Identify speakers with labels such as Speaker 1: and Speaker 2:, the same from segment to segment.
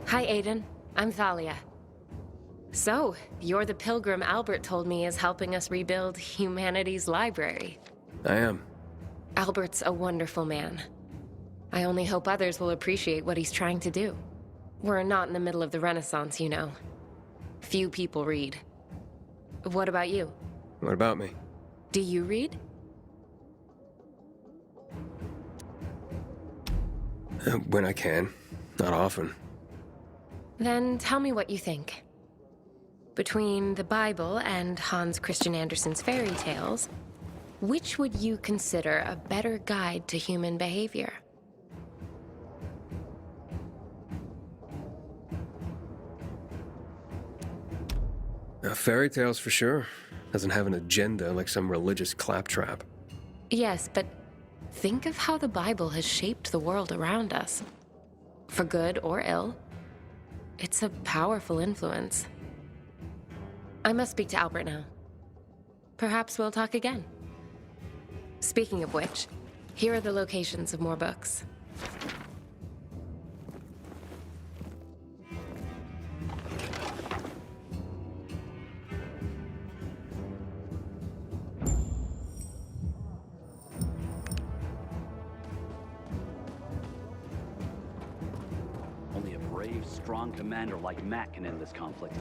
Speaker 1: Hi, Aiden. I'm Thalia. So, you're the pilgrim Albert told me is helping us rebuild humanity's library.
Speaker 2: I am.
Speaker 1: Albert's a wonderful man. I only hope others will appreciate what he's trying to do. We're not in the middle of the Renaissance, you know. Few people read. What about you?
Speaker 2: What about me?
Speaker 1: Do you read?
Speaker 2: When I can. Not often.
Speaker 1: Then tell me what you think. Between the Bible and Hans Christian Andersen's fairy tales, which would you consider a better guide to human behavior?
Speaker 2: Fairy tales for sure. Doesn't have an agenda like some religious claptrap.
Speaker 1: Yes, but think of how the Bible has shaped the world around us. For good or ill, it's a powerful influence. I must speak to Albert now. Perhaps we'll talk again. Speaking of which, here are the locations of more books.
Speaker 3: Only a brave, strong commander like Matt can end this conflict.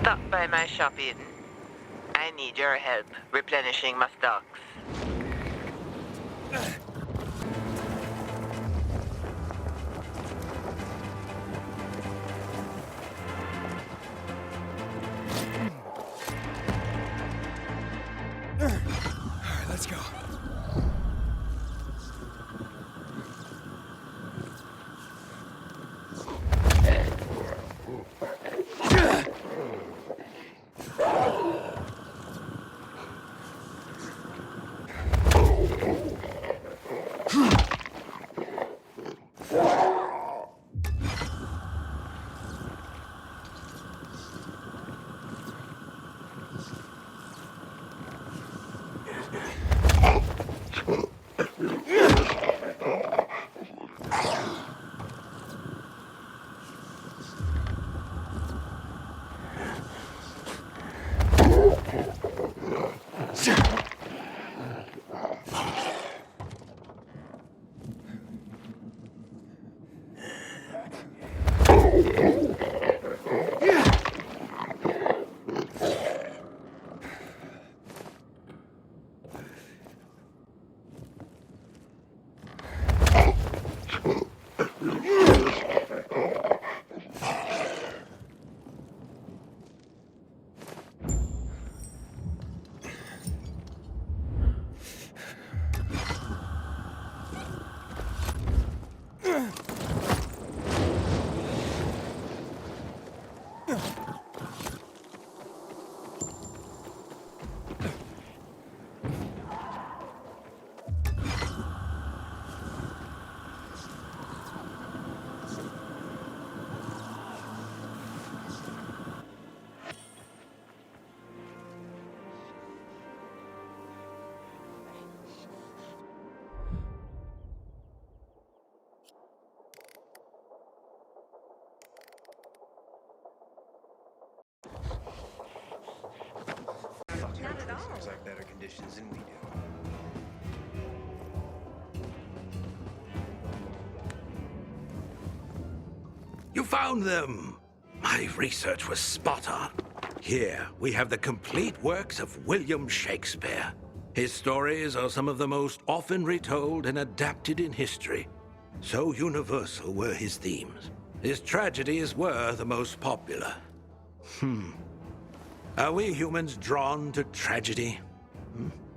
Speaker 4: Stop by my shop, Eden. I need your help replenishing my stocks.
Speaker 2: Alright, let's go.
Speaker 5: seems like better conditions than we do.
Speaker 6: You found them! My research was spot on. Here, we have the complete works of William Shakespeare. His stories are some of the most often retold and adapted in history. So universal were his themes. His tragedies were the most popular. Are we humans drawn to tragedy?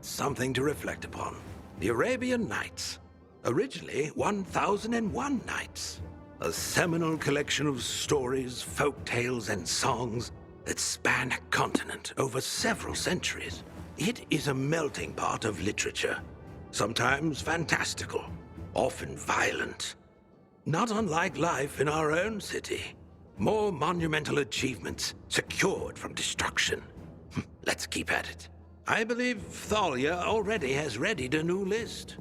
Speaker 6: Something to reflect upon. The Arabian Nights. Originally 1001 Nights. A seminal collection of stories, folk tales, and songs that span a continent over several centuries. It is a melting pot of literature, sometimes fantastical, often violent. Not unlike life in our own city. More monumental achievements secured from destruction. Let's keep at it. I believe Thalia already has readied a new list.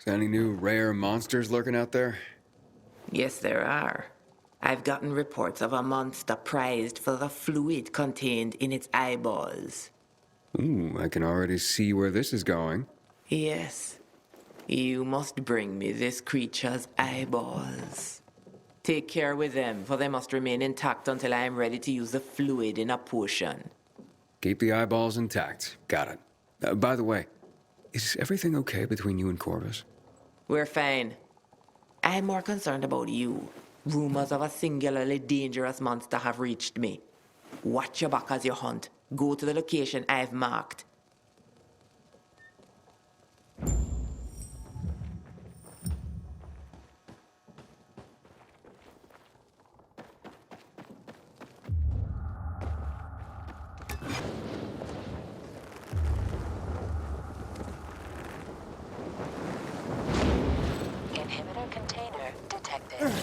Speaker 2: Any new rare monsters lurking out there?
Speaker 4: Yes, there are. I've gotten reports of a monster prized for the fluid contained in its eyeballs.
Speaker 2: Ooh, I can already see where this is going.
Speaker 4: Yes. You must bring me this creature's eyeballs. Take care with them, for they must remain intact until I am ready to use the fluid in a potion.
Speaker 2: Keep the eyeballs intact. Got it. By the way, is everything okay between you and Corvus?
Speaker 4: We're fine. I'm more concerned about you. Rumors of a singularly dangerous monster have reached me. Watch your back as you hunt. Go to the location I've marked.
Speaker 7: Inhibitor container detected.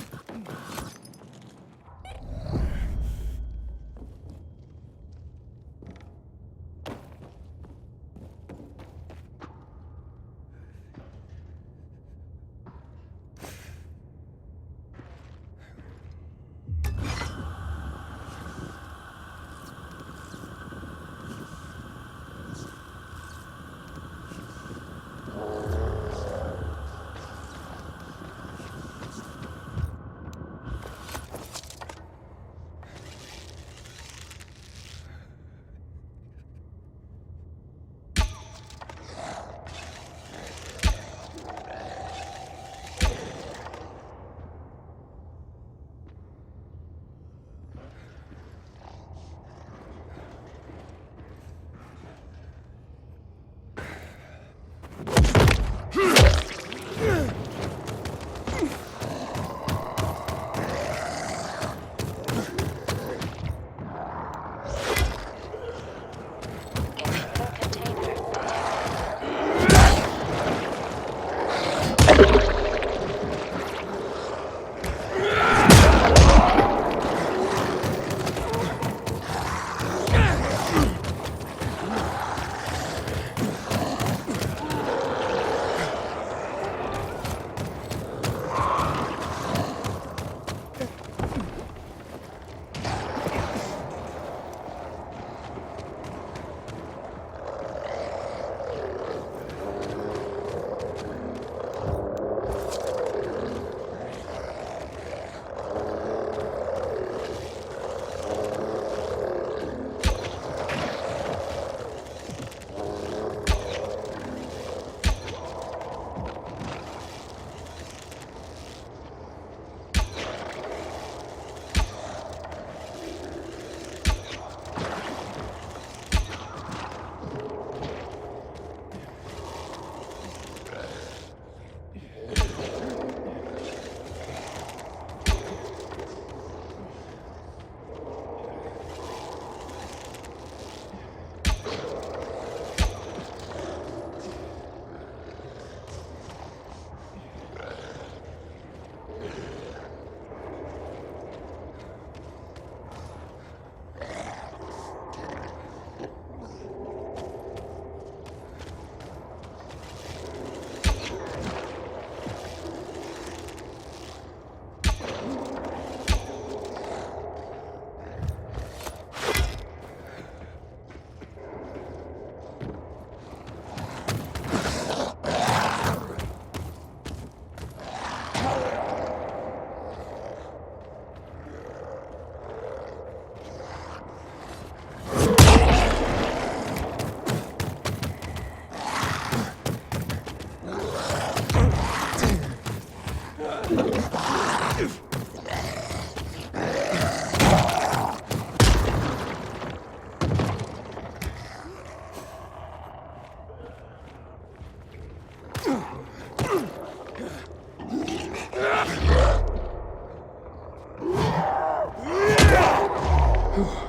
Speaker 7: Inhibitor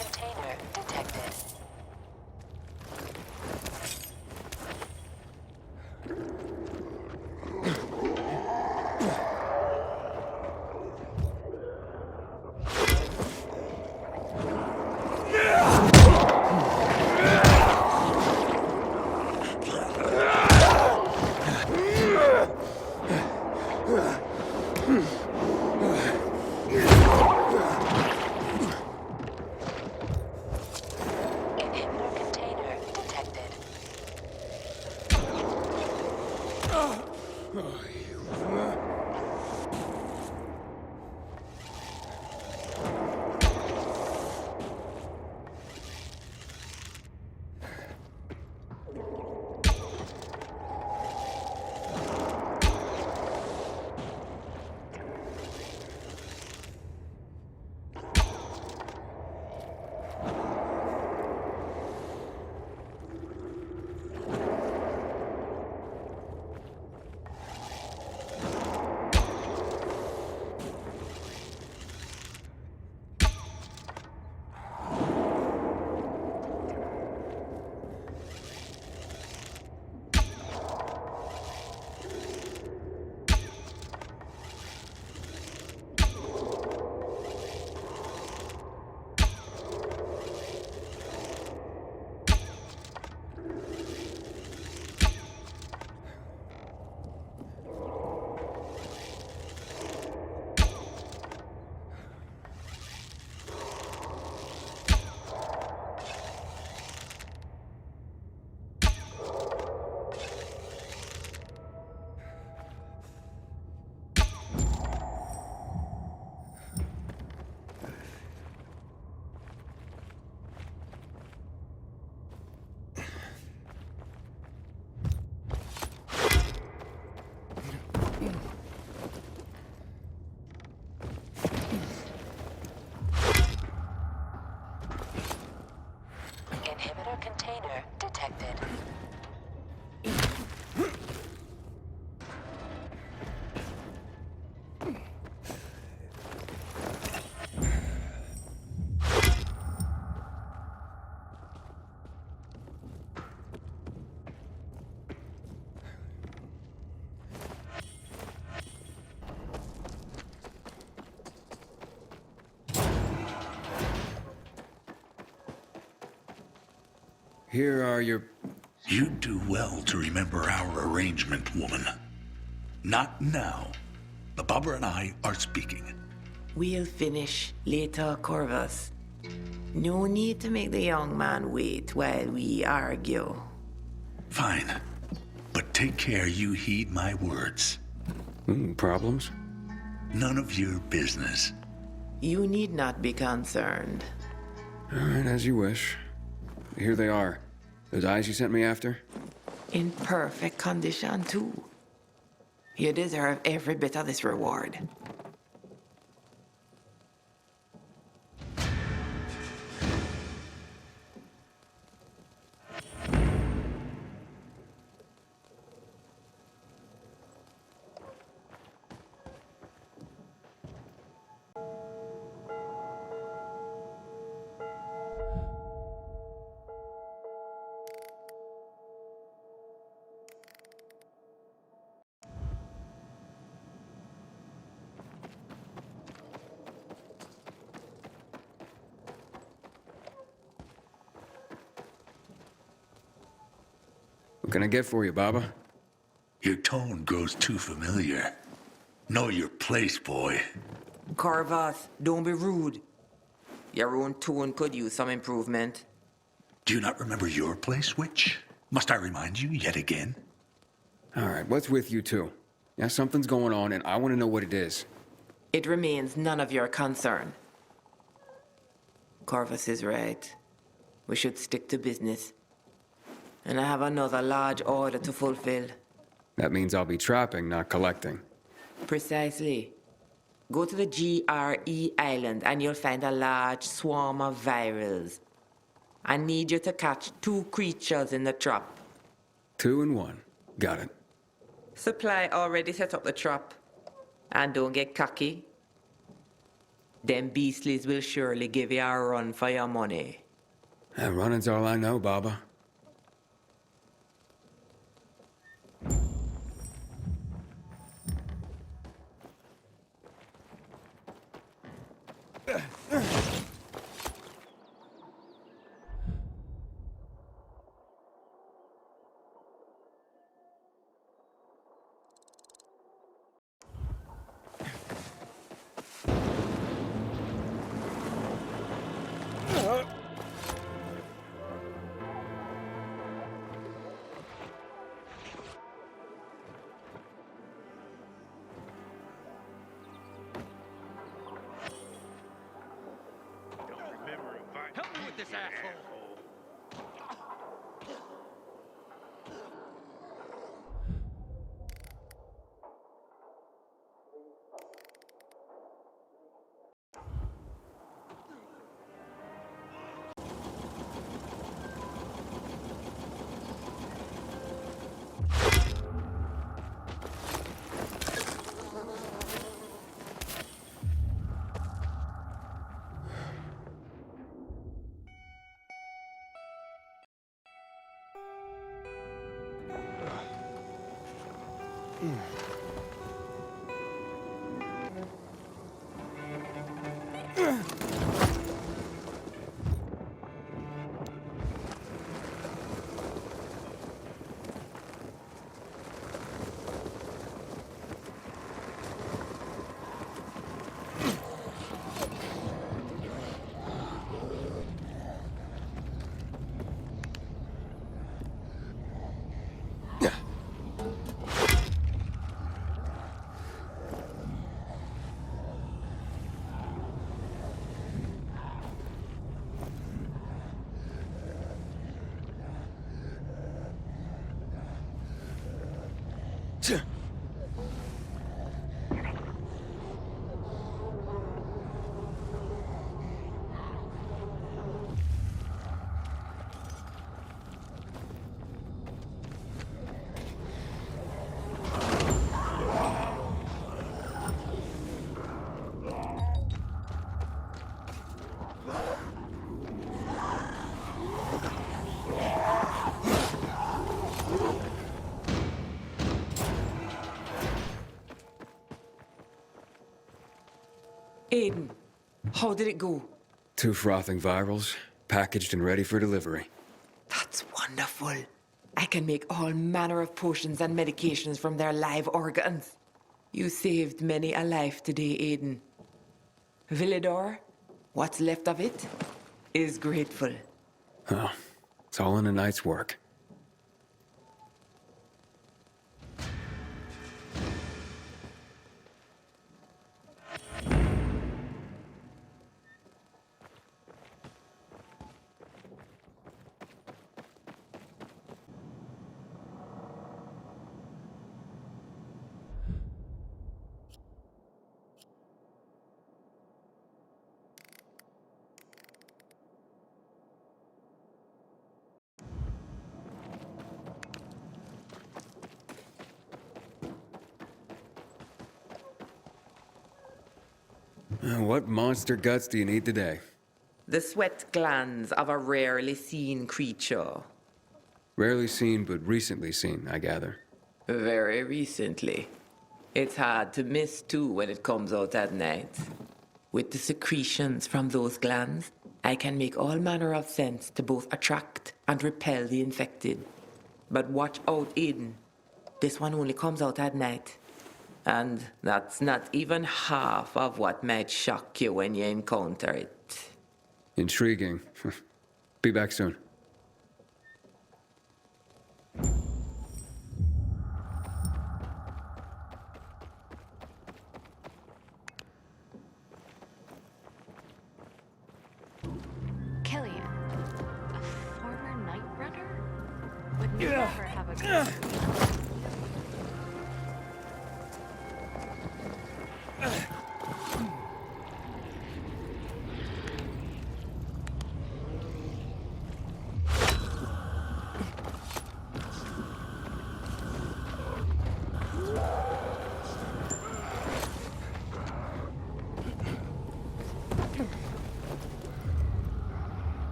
Speaker 7: container detected. Inhibitor container detected. Inhibitor container detected.
Speaker 2: Here are your...
Speaker 5: You'd do well to remember our arrangement, woman. Not now. The Baba and I are speaking.
Speaker 4: We'll finish later, Corvus. No need to make the young man wait while we argue.
Speaker 5: Fine. But take care you heed my words.
Speaker 2: Problems?
Speaker 5: None of your business.
Speaker 4: You need not be concerned.
Speaker 2: All right, as you wish. Here they are. Those eyes you sent me after?
Speaker 4: In perfect condition, too. You deserve every bit of this reward.
Speaker 2: What can I get for you, Baba?
Speaker 5: Your tone grows too familiar. Know your place, boy.
Speaker 4: Corvus, don't be rude. Your own tone could use some improvement.
Speaker 5: Do you not remember your place, witch? Must I remind you yet again?
Speaker 2: All right, what's with you two? Yeah, something's going on, and I want to know what it is.
Speaker 4: It remains none of your concern. Corvus is right. We should stick to business. And I have another large order to fulfill.
Speaker 2: That means I'll be trapping, not collecting.
Speaker 4: Precisely. Go to the GRE island and you'll find a large swarm of virals. I need you to catch 2 creatures in the trap.
Speaker 2: 2 and 1. Got it.
Speaker 4: Supply already set up the trap. And don't get cocky. Them beastlies will surely give you a run for your money.
Speaker 2: Running's all I know, Baba.
Speaker 3: Help me with this asshole.
Speaker 4: Aiden, how did it go?
Speaker 2: 2 frothing virals, packaged and ready for delivery.
Speaker 4: That's wonderful. I can make all manner of potions and medications from their live organs. You saved many a life today, Aiden. Villador, what's left of it, is grateful.
Speaker 2: Oh, it's all in a night's work. What monster guts do you need today?
Speaker 4: The sweat glands of a rarely seen creature.
Speaker 2: Rarely seen, but recently seen, I gather.
Speaker 4: Very recently. It's hard to miss, too, when it comes out at night. With the secretions from those glands, I can make all manner of sense to both attract and repel the infected. But watch out, Aiden. This one only comes out at night. And that's not even half of what might shock you when you encounter it.
Speaker 2: Intriguing. Be back soon.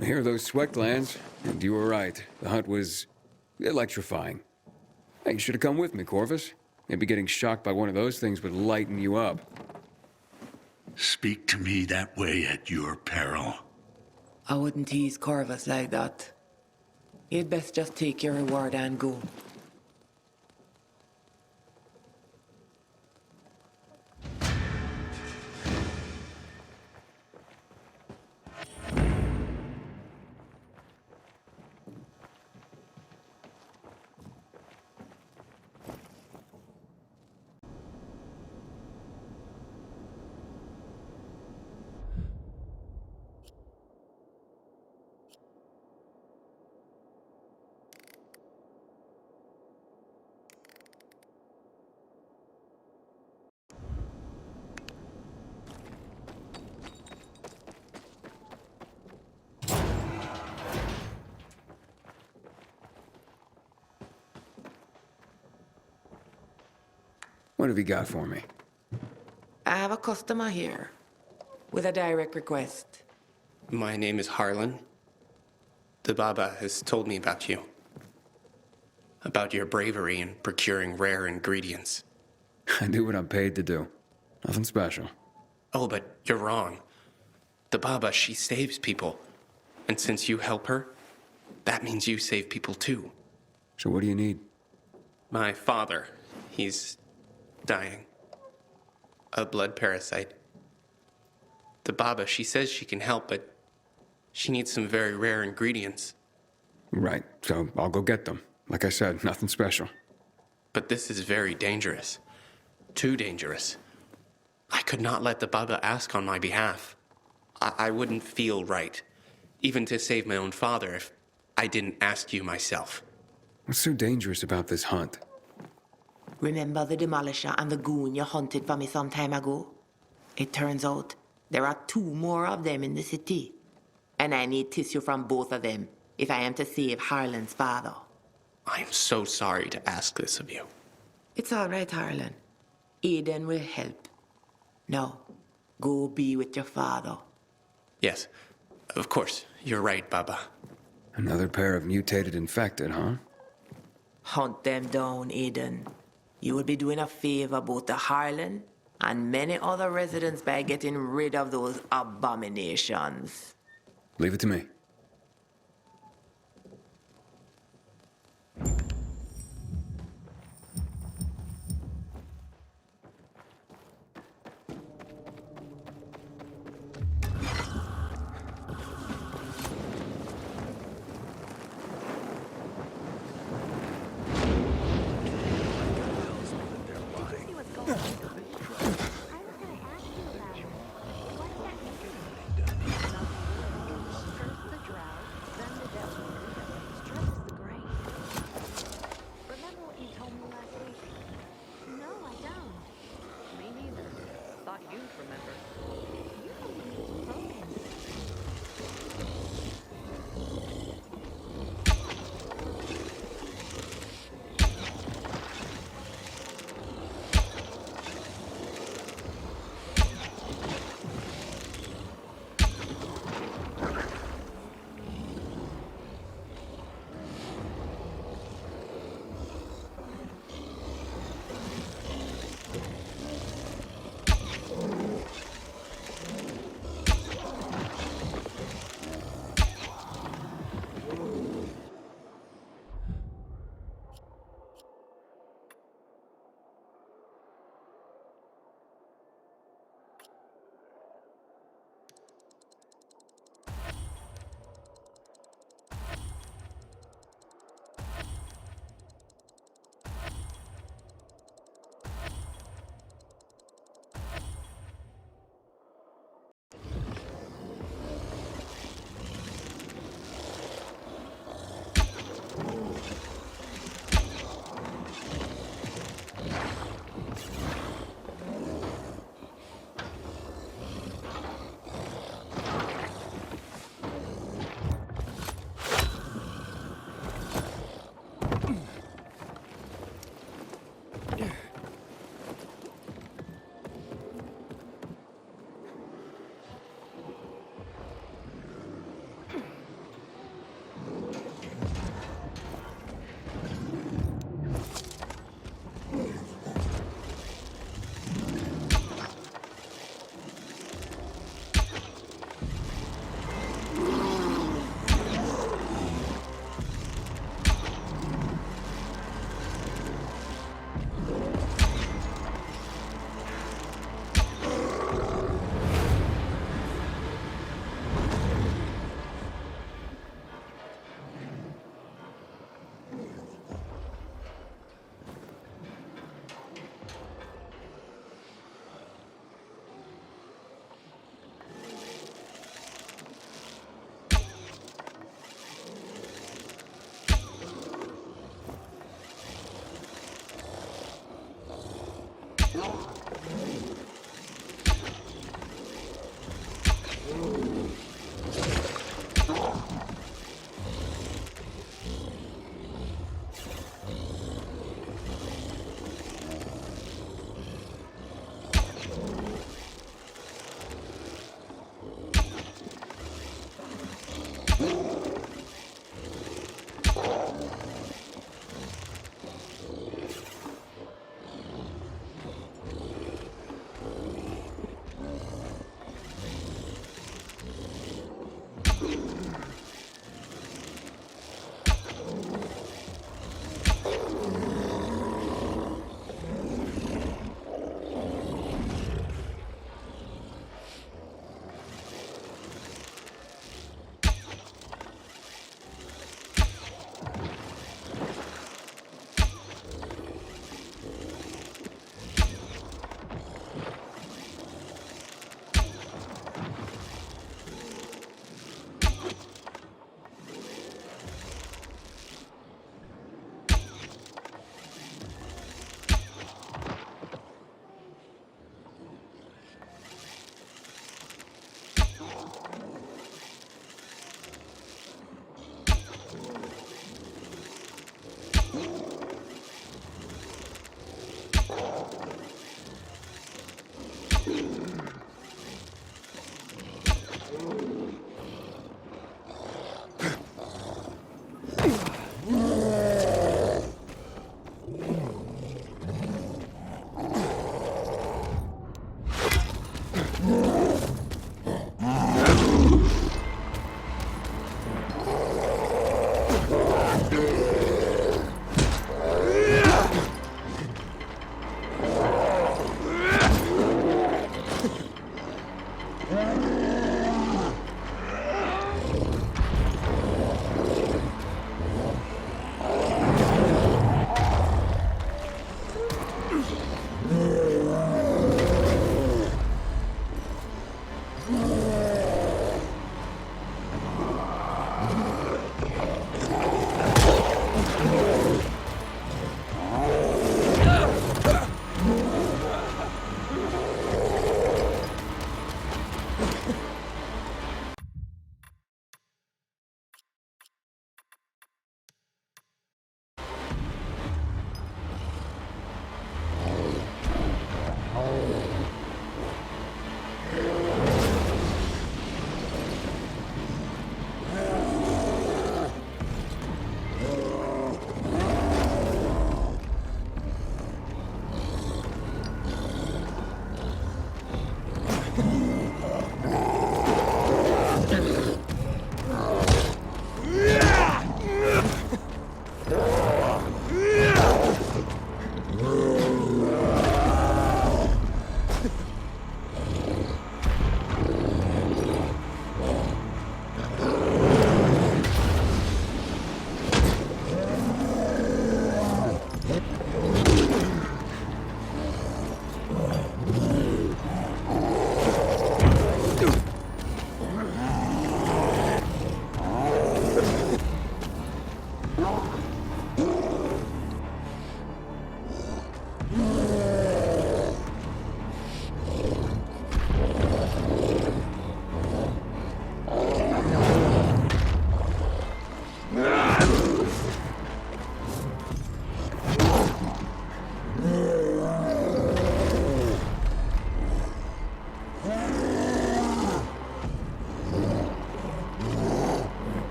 Speaker 2: I hear those sweat glands, and you were right. The hunt was electrifying. Hey, you should have come with me, Corvus. Maybe getting shocked by one of those things would lighten you up.
Speaker 5: Speak to me that way at your peril.
Speaker 4: I wouldn't tease Corvus like that. You'd best just take your reward and go.
Speaker 2: What have you got for me?
Speaker 4: I have a customer here with a direct request.
Speaker 8: My name is Harlan. The Baba has told me about you. About your bravery in procuring rare ingredients.
Speaker 2: I do what I'm paid to do. Nothing special.
Speaker 8: Oh, but you're wrong. The Baba, she saves people. And since you help her, that means you save people too.
Speaker 2: So what do you need?
Speaker 8: My father, he's dying. A blood parasite. The Baba, she says she can help, but she needs some very rare ingredients.
Speaker 2: Right, so I'll go get them. Like I said, nothing special.
Speaker 8: But this is very dangerous. Too dangerous. I could not let the Baba ask on my behalf. I wouldn't feel right, even to save my own father, if I didn't ask you myself.
Speaker 2: What's so dangerous about this hunt?
Speaker 4: Remember the Demolisher and the goon you hunted for me some time ago? It turns out there are 2 more of them in the city. And I need tissue from both of them if I am to save Harlan's father.
Speaker 8: I am so sorry to ask this of you.
Speaker 4: It's all right, Harlan. Aiden will help. Now, go be with your father.
Speaker 8: Yes, of course, you're right, Baba.
Speaker 2: Another pair of mutated infected, huh?
Speaker 4: Hunt them down, Aiden. You will be doing a favor both to Harlan and many other residents by getting rid of those abominations.
Speaker 2: Leave it to me.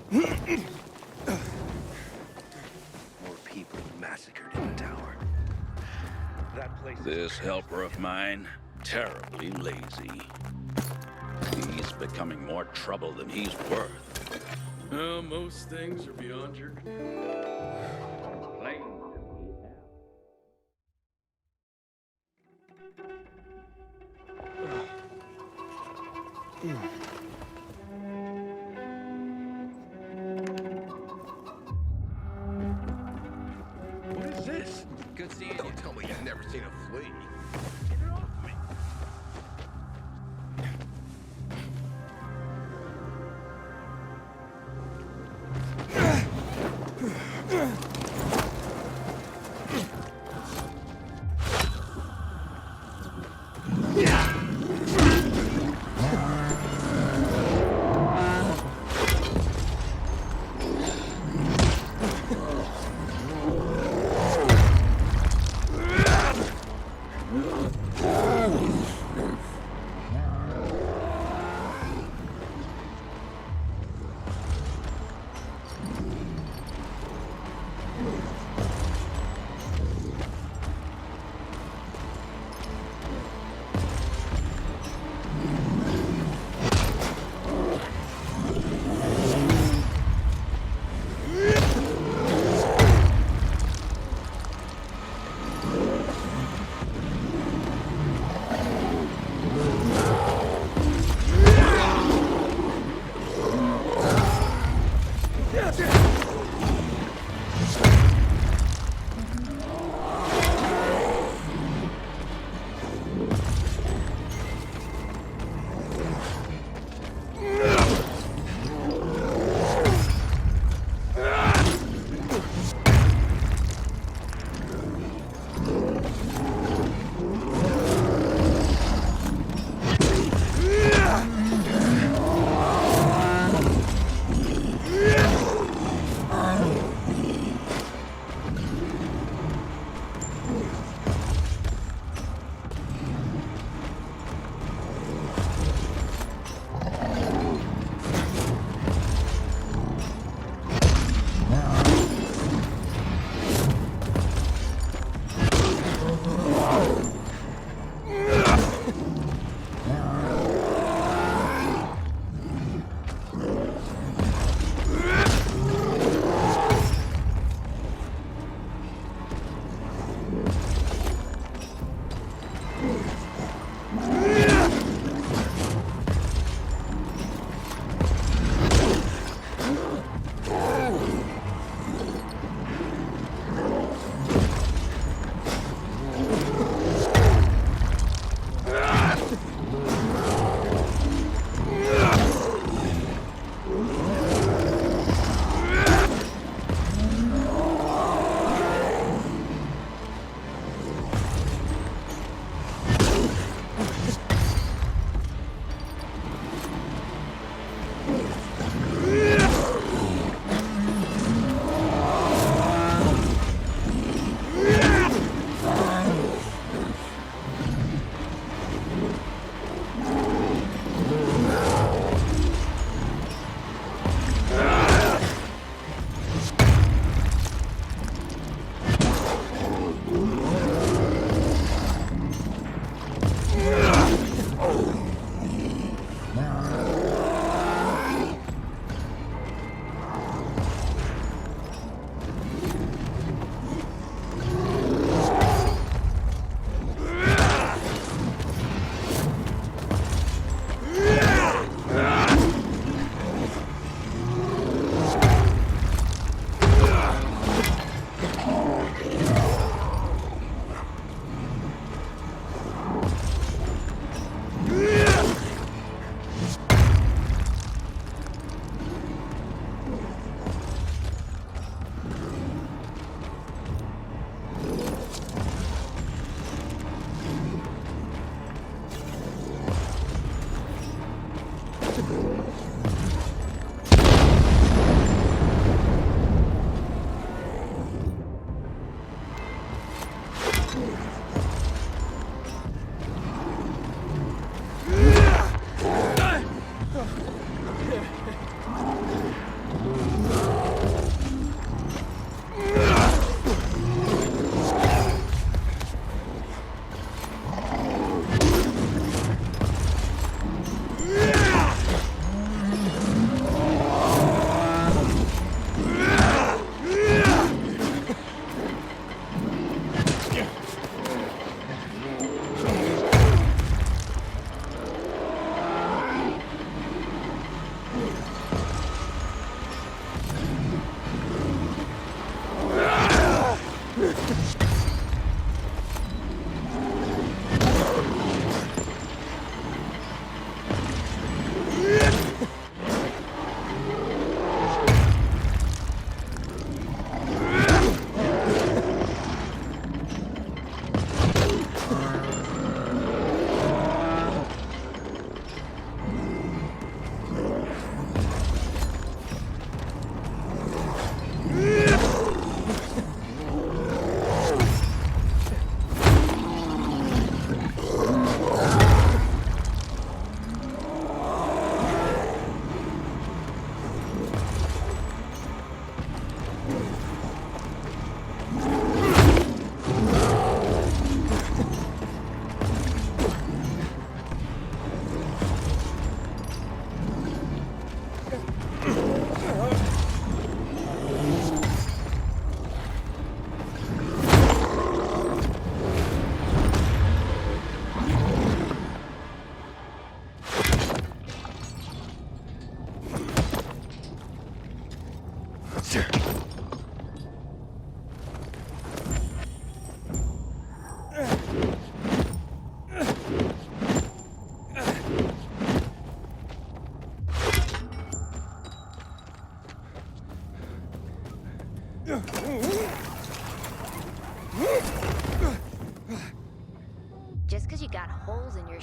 Speaker 9: More people massacred in the tower. That place.
Speaker 5: This helper of mine, terribly lazy. He's becoming more trouble than he's worth.
Speaker 2: Well, most things are beyond your
Speaker 9: What is this?
Speaker 10: Good seeing you.
Speaker 9: Don't tell me you've never seen a flea. Get it off me.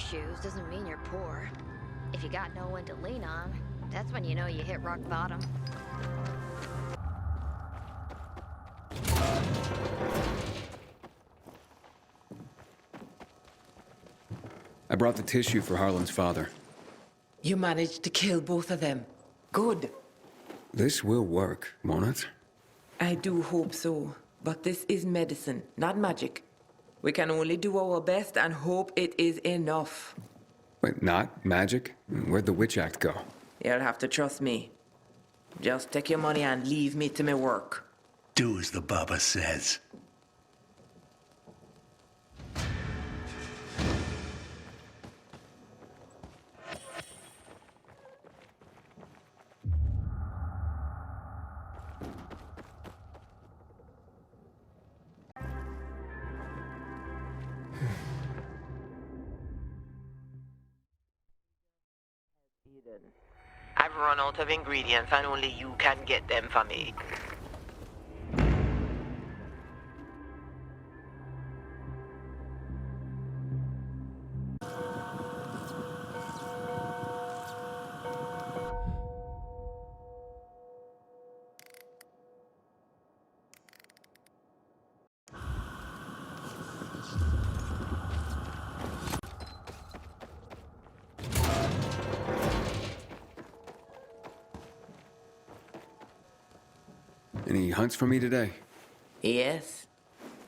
Speaker 10: shoes doesn't mean you're poor. If you got no one to lean on, that's when you know you hit rock bottom.
Speaker 2: I brought the tissue for Harlan's father.
Speaker 4: You managed to kill both of them. Good.
Speaker 2: This will work, won't it?
Speaker 4: I do hope so. But this is medicine, not magic. We can only do our best and hope it is enough.
Speaker 2: Wait, not magic? Where'd the Witch Act go?
Speaker 4: You'll have to trust me. Just take your money and leave me to my work.
Speaker 5: Do as the Baba says.
Speaker 4: I've run out of ingredients and only you can get them for me.
Speaker 2: Any hunts for me today?
Speaker 4: Yes.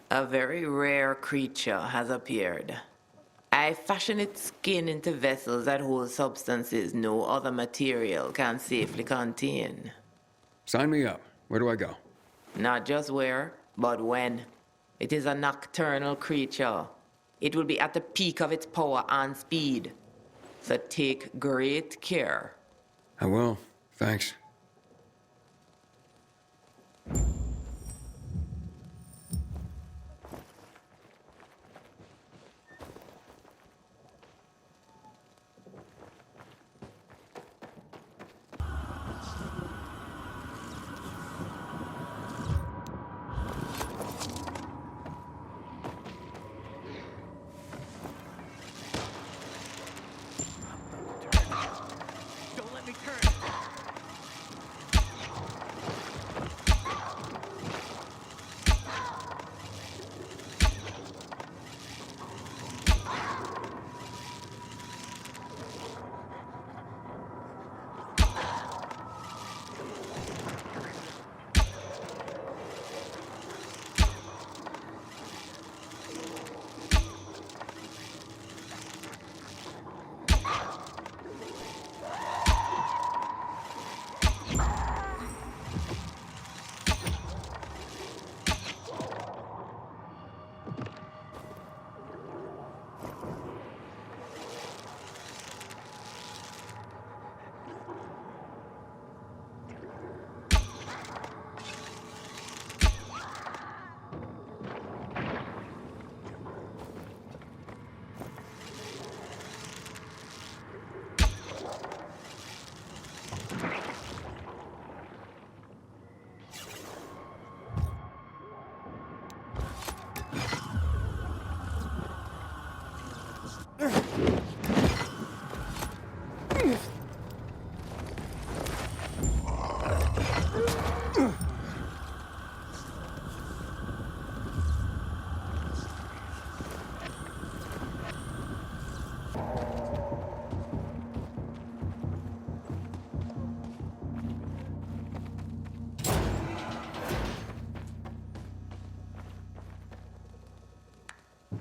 Speaker 4: A very rare creature has appeared. I fashion its skin into vessels that hold substances no other material can safely contain.
Speaker 2: Sign me up. Where do I go?
Speaker 4: Not just where, but when. It is a nocturnal creature. It will be at the peak of its power and speed. So take great care.
Speaker 2: I will. Thanks.
Speaker 3: Don't let me turn.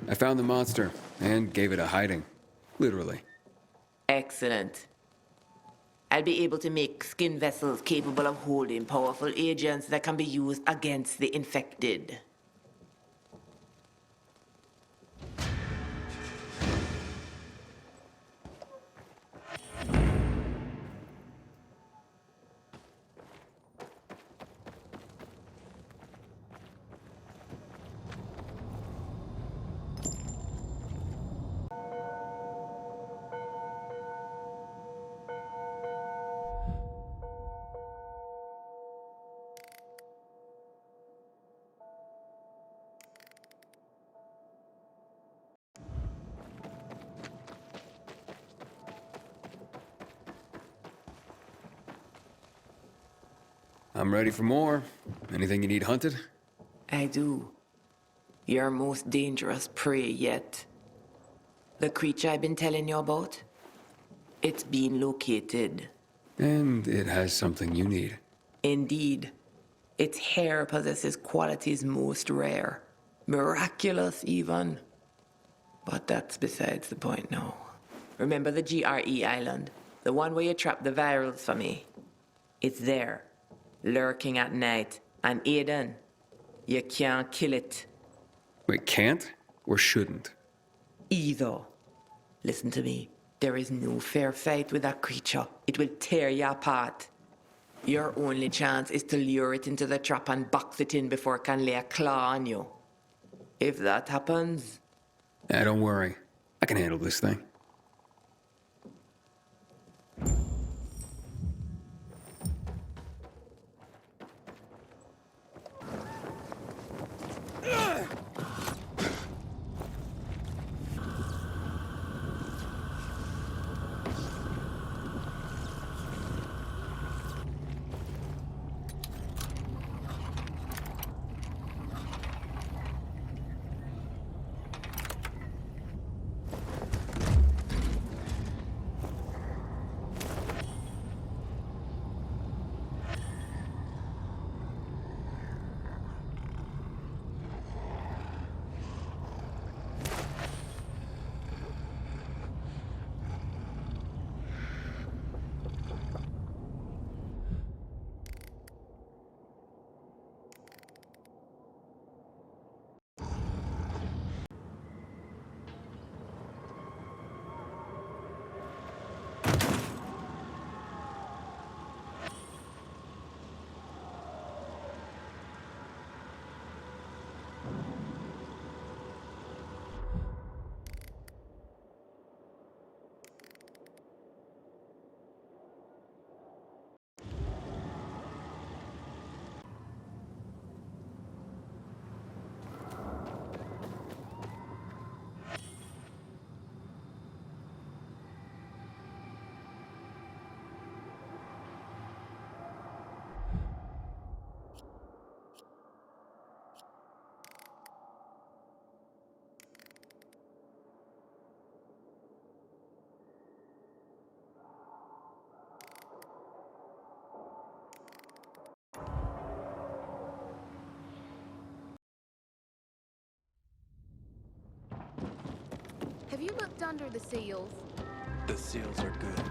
Speaker 2: I found the monster and gave it a hiding. Literally.
Speaker 4: Excellent. I'll be able to make skin vessels capable of holding powerful agents that can be used against the infected.
Speaker 2: I'm ready for more. Anything you need hunted?
Speaker 4: I do. Your most dangerous prey yet. The creature I've been telling you about? It's been located.
Speaker 2: And it has something you need.
Speaker 4: Indeed. Its hair possesses qualities most rare. Miraculous, even. But that's besides the point now. Remember the GRE island? The one where you trapped the virals for me? It's there, lurking at night. And Aiden, you can't kill it.
Speaker 2: Wait, can't? Or shouldn't?
Speaker 4: Either. Listen to me. There is no fair fight with that creature. It will tear you apart. Your only chance is to lure it into the trap and box it in before it can lay a claw on you. If that happens...
Speaker 2: Don't worry. I can handle this thing.
Speaker 11: Have you looked under the seals?
Speaker 9: The seals are good.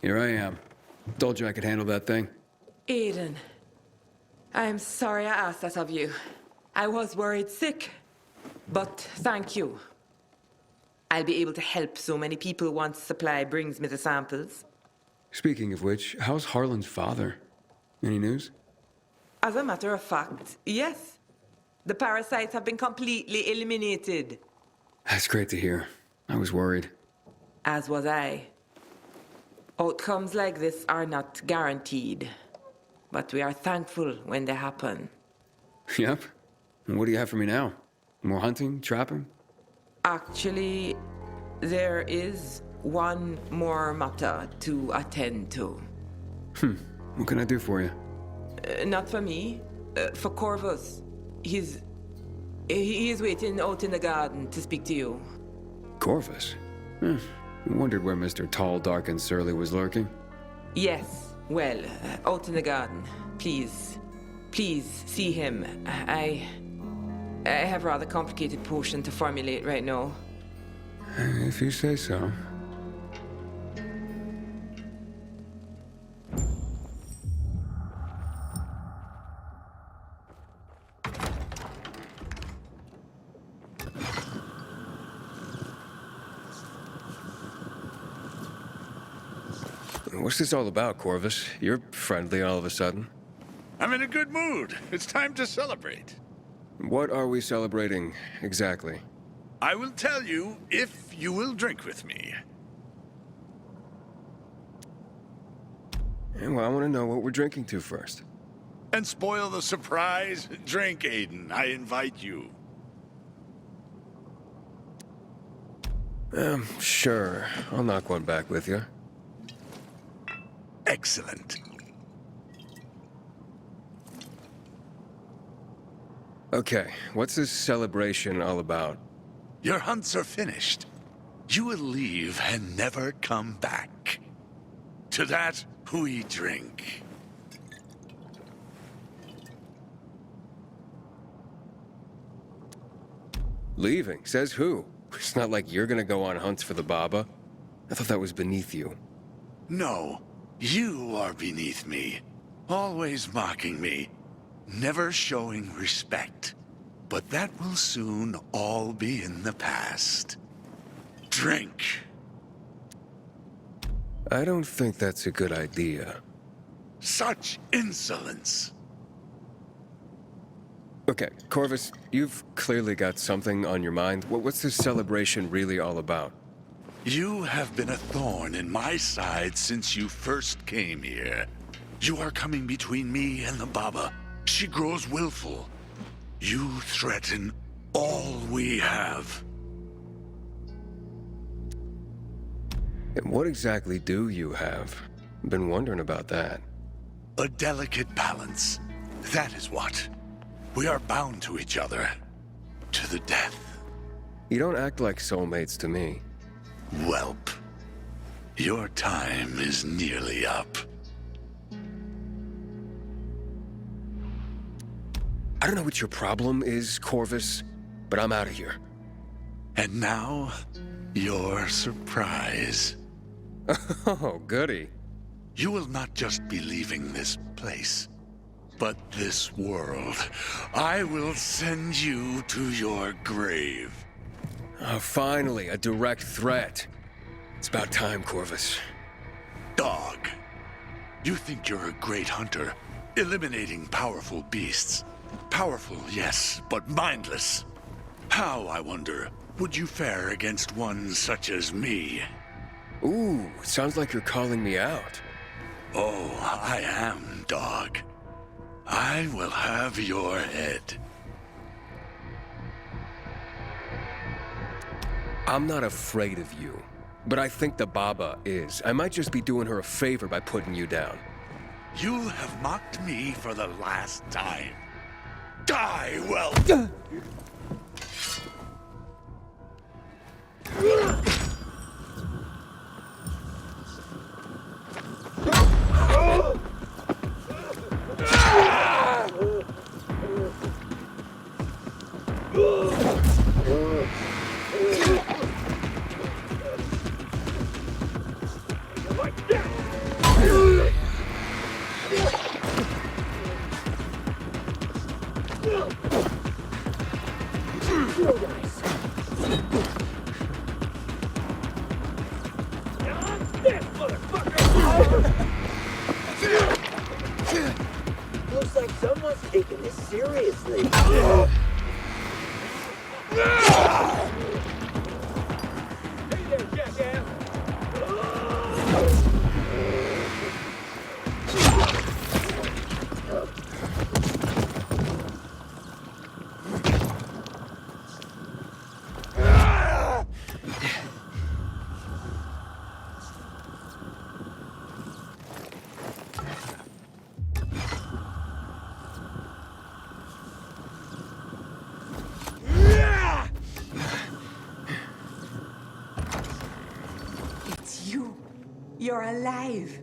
Speaker 2: Here I am. Told you I could handle that thing.
Speaker 4: Aiden, I'm sorry I asked that of you. I was worried sick, but thank you. I'll be able to help so many people once supply brings me the samples.
Speaker 2: Speaking of which, how's Harlan's father? Any news?
Speaker 4: As a matter of fact, yes. The parasites have been completely eliminated.
Speaker 2: That's great to hear. I was worried.
Speaker 4: As was I. Outcomes like this are not guaranteed, but we are thankful when they happen.
Speaker 2: Yep. And what do you have for me now? More hunting, trapping?
Speaker 4: Actually, there is one more matter to attend to.
Speaker 2: What can I do for you?
Speaker 4: Not for me, for Corvus. He is waiting out in the garden to speak to you.
Speaker 2: Corvus? I wondered where Mr. Tall, Dark, and Surly was lurking.
Speaker 4: Yes, well, out in the garden. Please see him. I have a rather complicated potion to formulate right now.
Speaker 2: If you say so. What's this all about, Corvus? You're friendly all of a sudden.
Speaker 5: I'm in a good mood. It's time to celebrate.
Speaker 2: What are we celebrating, exactly?
Speaker 5: I will tell you if you will drink with me.
Speaker 2: Well, I want to know what we're drinking to first.
Speaker 5: And spoil the surprise? Drink, Aiden. I invite you.
Speaker 2: Sure. I'll knock one back with you.
Speaker 5: Excellent.
Speaker 2: Okay, what's this celebration all about?
Speaker 5: Your hunts are finished. You will leave and never come back. To that, we drink.
Speaker 2: Leaving? Says who? It's not like you're gonna go on hunts for the Baba. I thought that was beneath you.
Speaker 5: No, you are beneath me. Always mocking me. Never showing respect. But that will soon all be in the past. Drink.
Speaker 2: I don't think that's a good idea.
Speaker 5: Such insolence.
Speaker 2: Okay, Corvus, you've clearly got something on your mind. What's this celebration really all about?
Speaker 5: You have been a thorn in my side since you first came here. You are coming between me and the Baba. She grows willful. You threaten all we have.
Speaker 2: And what exactly do you have? Been wondering about that.
Speaker 5: A delicate balance. That is what. We are bound to each other. To the death.
Speaker 2: You don't act like soulmates to me.
Speaker 5: Whelp. Your time is nearly up.
Speaker 2: I don't know what your problem is, Corvus, but I'm out of here.
Speaker 5: And now, your surprise.
Speaker 2: Oh, goody.
Speaker 5: You will not just be leaving this place, but this world. I will send you to your grave.
Speaker 2: Oh, finally, a direct threat. It's about time, Corvus.
Speaker 5: Dog. You think you're a great hunter, eliminating powerful beasts. Powerful, yes, but mindless. How, I wonder, would you fare against one such as me?
Speaker 2: Ooh, sounds like you're calling me out.
Speaker 5: Oh, I am, dog. I will have your head.
Speaker 2: I'm not afraid of you, but I think the Baba is. I might just be doing her a favor by putting you down.
Speaker 5: You have mocked me for the last time. Die, well.
Speaker 12: Looks like someone's taking this seriously. Hey there, jackass!
Speaker 4: You're alive.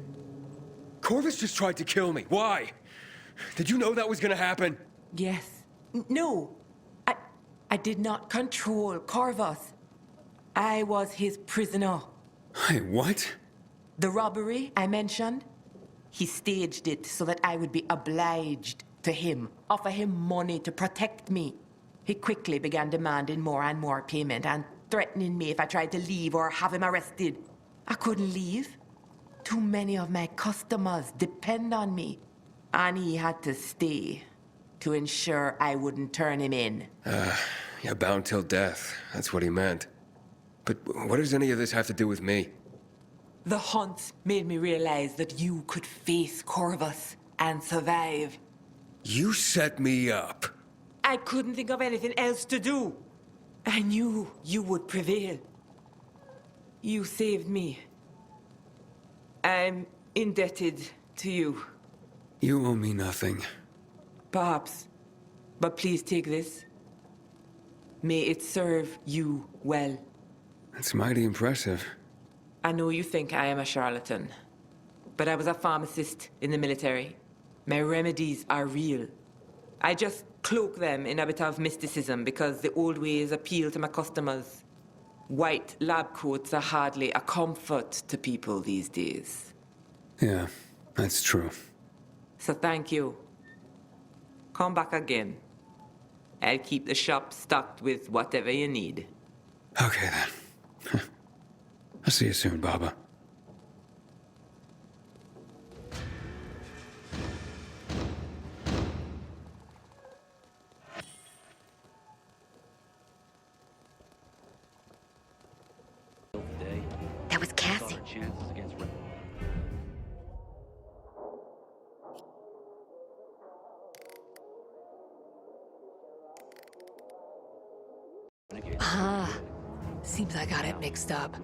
Speaker 2: Corvus just tried to kill me. Why? Did you know that was gonna happen?
Speaker 4: Yes. No. I did not control Corvus. I was his prisoner.
Speaker 2: Hey, what?
Speaker 4: The robbery I mentioned, he staged it so that I would be obliged to him, offer him money to protect me. He quickly began demanding more and more payment and threatening me if I tried to leave or have him arrested. I couldn't leave. Too many of my customers depend on me. And he had to stay to ensure I wouldn't turn him in.
Speaker 2: Yeah, bound till death. That's what he meant. But what does any of this have to do with me?
Speaker 4: The hunt made me realize that you could face Corvus and survive.
Speaker 2: You set me up.
Speaker 4: I couldn't think of anything else to do. I knew you would prevail. You saved me. I'm indebted to you.
Speaker 2: You owe me nothing.
Speaker 4: Perhaps. But please take this. May it serve you well.
Speaker 2: That's mighty impressive.
Speaker 4: I know you think I am a charlatan, but I was a pharmacist in the military. My remedies are real. I just cloak them in a bit of mysticism because the old ways appeal to my customers. White lab coats are hardly a comfort to people these days.
Speaker 2: Yeah, that's true.
Speaker 4: So thank you. Come back again. I'll keep the shop stocked with whatever you need.
Speaker 2: Okay then. I'll see you soon, Baba.
Speaker 10: That was Cassie.
Speaker 11: Ah, seems I got it mixed up.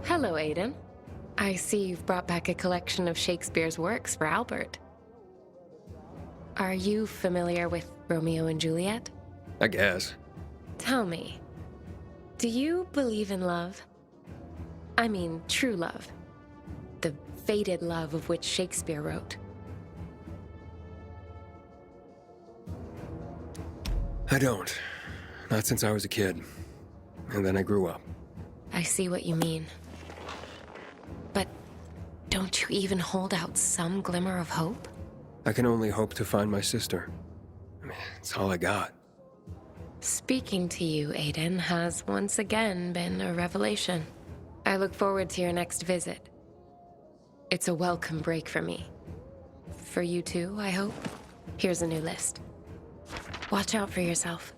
Speaker 1: Hello, Aiden. I see you've brought back a collection of Shakespeare's works for Albert. Are you familiar with Romeo and Juliet?
Speaker 2: I guess.
Speaker 1: Tell me, do you believe in love? I mean, true love. The fated love of which Shakespeare wrote.
Speaker 2: I don't. Not since I was a kid. And then I grew up.
Speaker 1: I see what you mean. But don't you even hold out some glimmer of hope?
Speaker 2: I can only hope to find my sister. I mean, it's all I got.
Speaker 1: Speaking to you, Aiden, has once again been a revelation. I look forward to your next visit. It's a welcome break for me. For you too, I hope. Here's a new list. Watch out for yourself.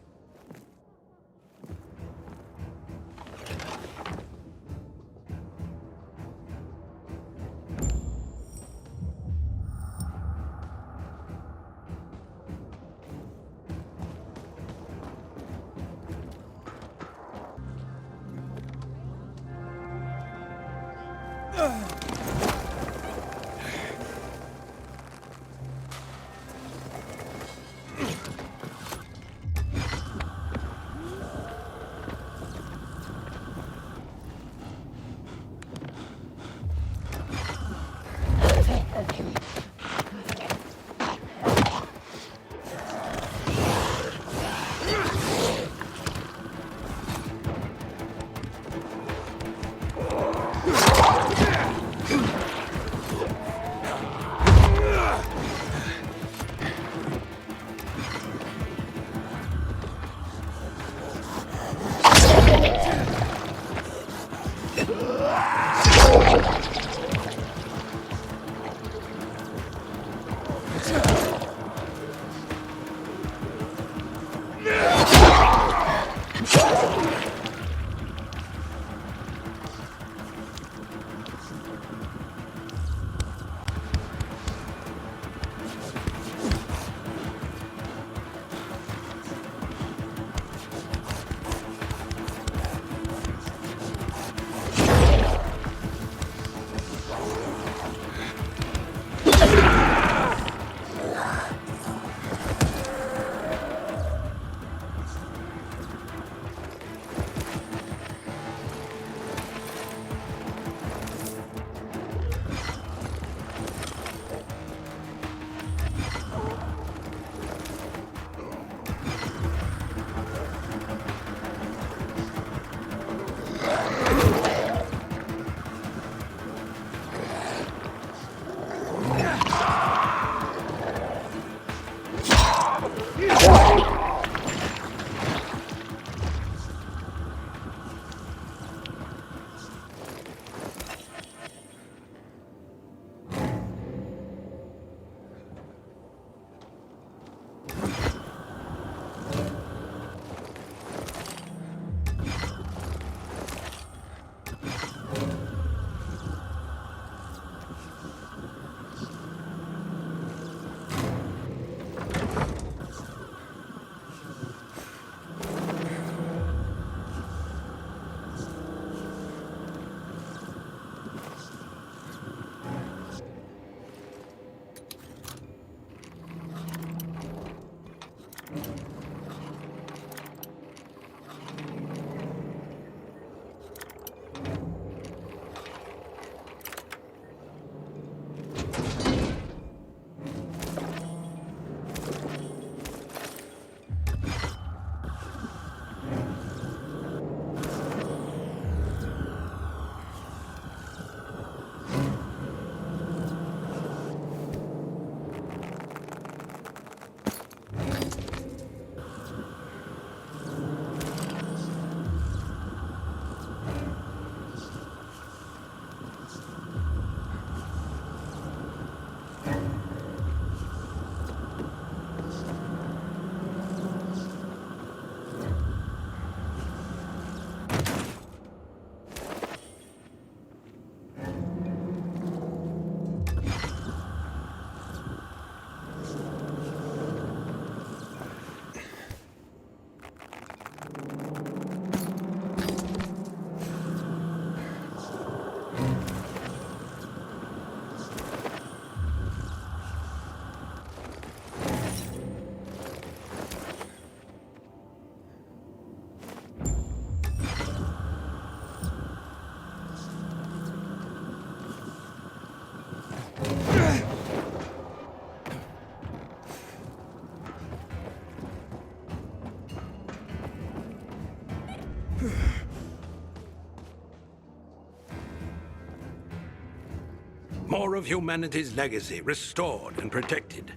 Speaker 6: More of humanity's legacy restored and protected.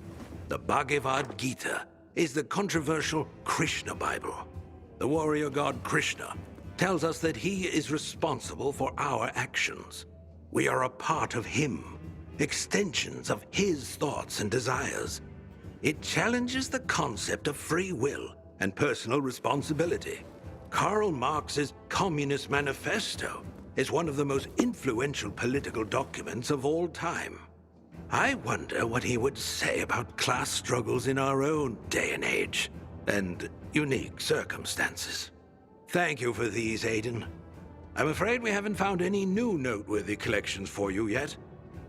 Speaker 6: The Bhagavad Gita is the controversial Krishna Bible. The warrior god Krishna tells us that he is responsible for our actions. We are a part of him, extensions of his thoughts and desires. It challenges the concept of free will and personal responsibility. Karl Marx's Communist Manifesto is one of the most influential political documents of all time. I wonder what he would say about class struggles in our own day and age, and unique circumstances. Thank you for these, Aiden. I'm afraid we haven't found any new noteworthy collections for you yet,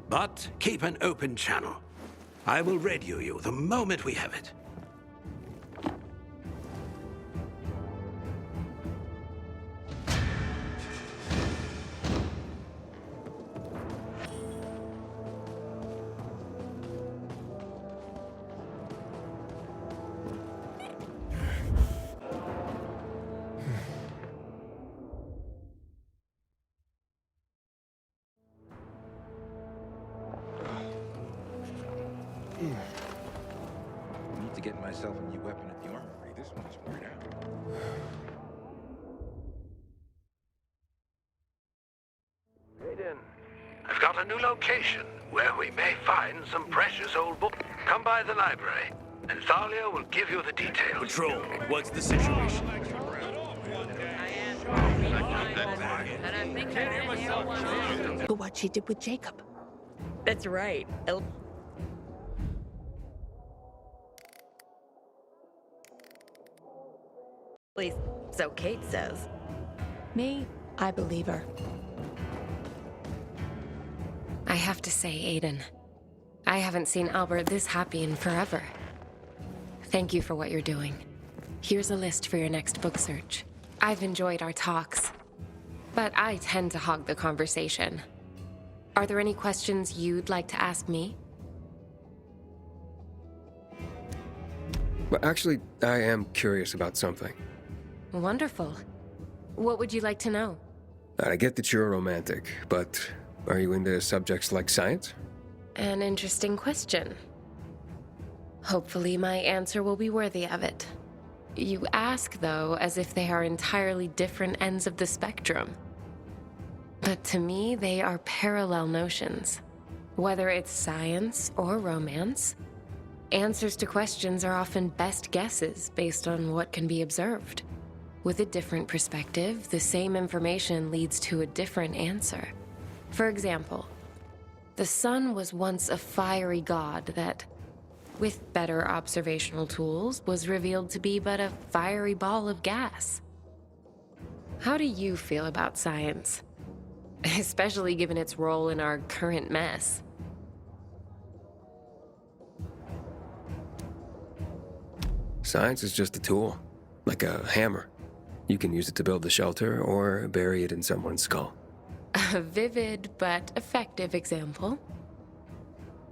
Speaker 6: but keep an open channel. I will radio you the moment we have it.
Speaker 9: I need to get myself a new weapon at the armory. This one's worn out.
Speaker 6: Aiden, I've got a new location where we may find some precious old books. Come by the library, and Thalia will give you the details.
Speaker 13: Patrol, what's the situation?
Speaker 11: But what she did with Jacob.
Speaker 10: That's right. At least, so Kate says.
Speaker 11: Me, I believe her.
Speaker 1: I have to say, Aiden, I haven't seen Albert this happy in forever. Thank you for what you're doing. Here's a list for your next book search. I've enjoyed our talks, but I tend to hog the conversation. Are there any questions you'd like to ask me?
Speaker 2: Well, actually, I am curious about something.
Speaker 1: Wonderful. What would you like to know?
Speaker 2: I get that you're a romantic, but are you into subjects like science?
Speaker 1: An interesting question. Hopefully my answer will be worthy of it. You ask, though, as if they are entirely different ends of the spectrum. But to me, they are parallel notions. Whether it's science or romance, answers to questions are often best guesses based on what can be observed. With a different perspective, the same information leads to a different answer. For example, the sun was once a fiery god that, with better observational tools, was revealed to be but a fiery ball of gas. How do you feel about science? Especially given its role in our current mess.
Speaker 2: Science is just a tool, like a hammer. You can use it to build a shelter or bury it in someone's skull.
Speaker 1: A vivid but effective example.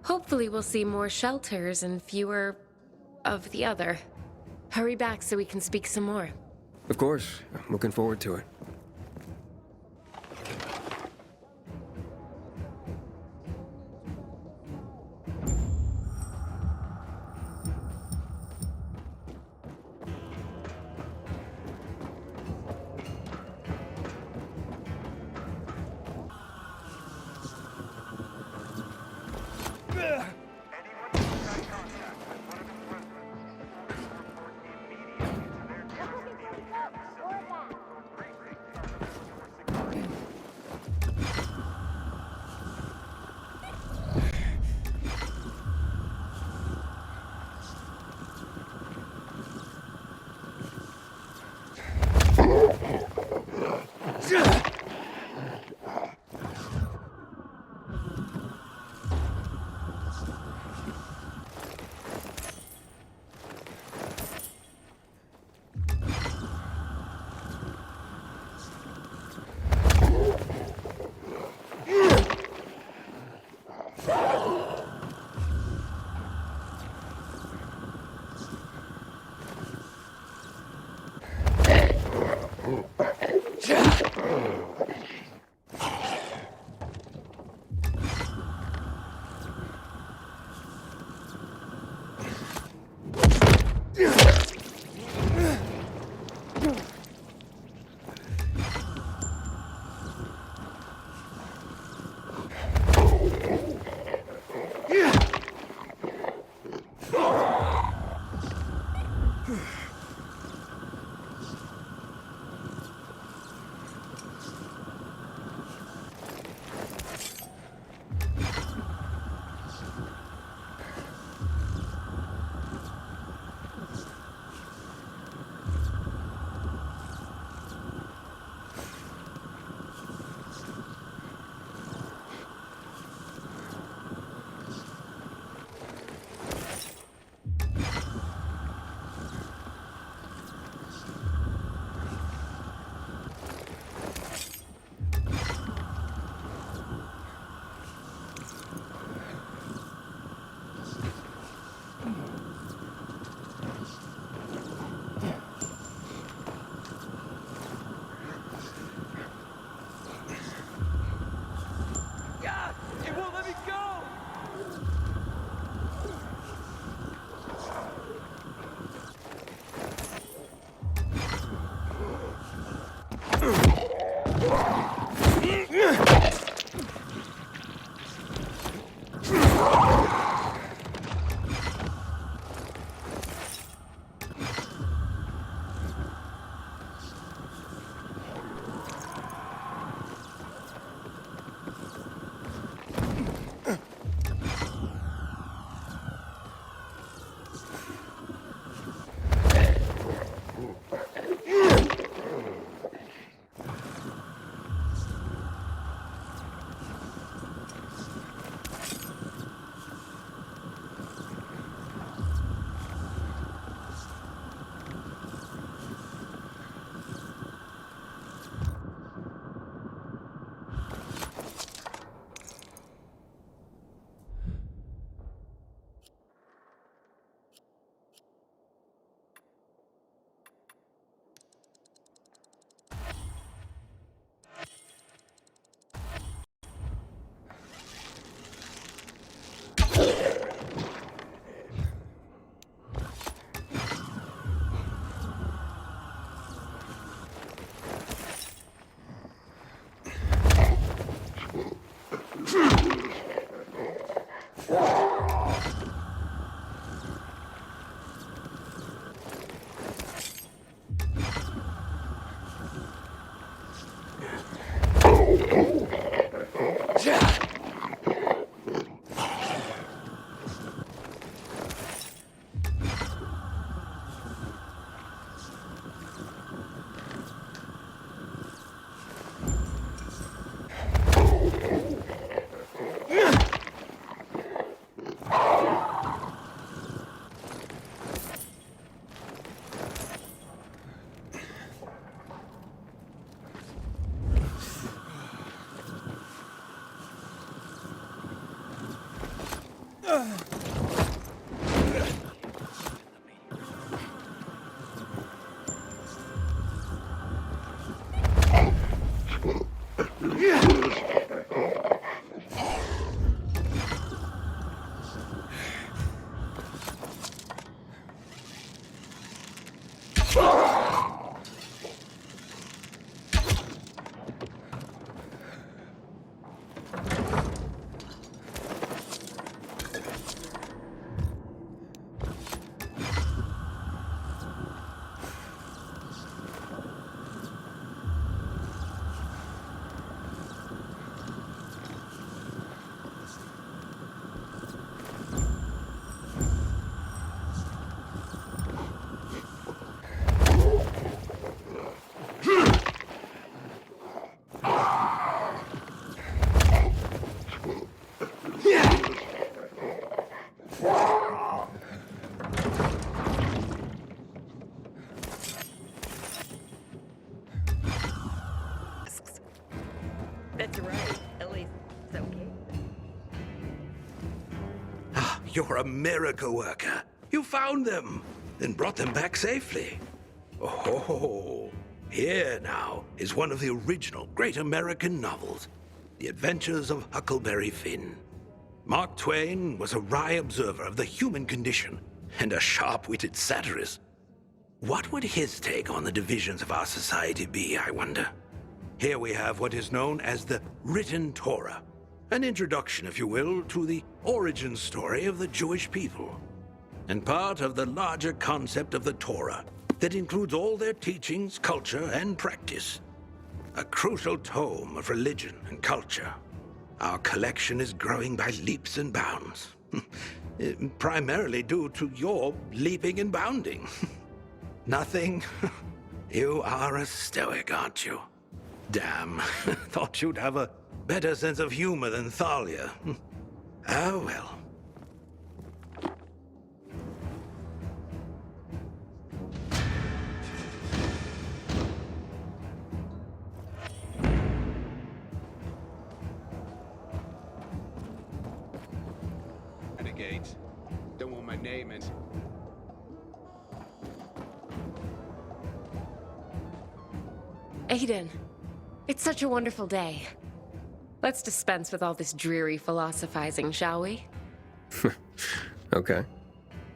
Speaker 1: Hopefully we'll see more shelters and fewer of the other. Hurry back so we can speak some more.
Speaker 2: Of course, I'm looking forward to it.
Speaker 10: That's right. At least it's okay.
Speaker 6: You're a miracle worker. You found them, then brought them back safely. Oh, here now is one of the original great American novels, The Adventures of Huckleberry Finn. Mark Twain was a wry observer of the human condition and a sharp-witted satirist. What would his take on the divisions of our society be, I wonder? Here we have what is known as the Written Torah, an introduction, if you will, to the origin story of the Jewish people, and part of the larger concept of the Torah that includes all their teachings, culture, and practice. A crucial tome of religion and culture. Our collection is growing by leaps and bounds, primarily due to your leaping and bounding. Nothing? You are a stoic, aren't you? Damn, thought you'd have a better sense of humor than Thalia. Oh well.
Speaker 8: Renegades. Don't want my name in.
Speaker 1: Aiden, it's such a wonderful day. Let's dispense with all this dreary philosophizing, shall we?
Speaker 2: Okay.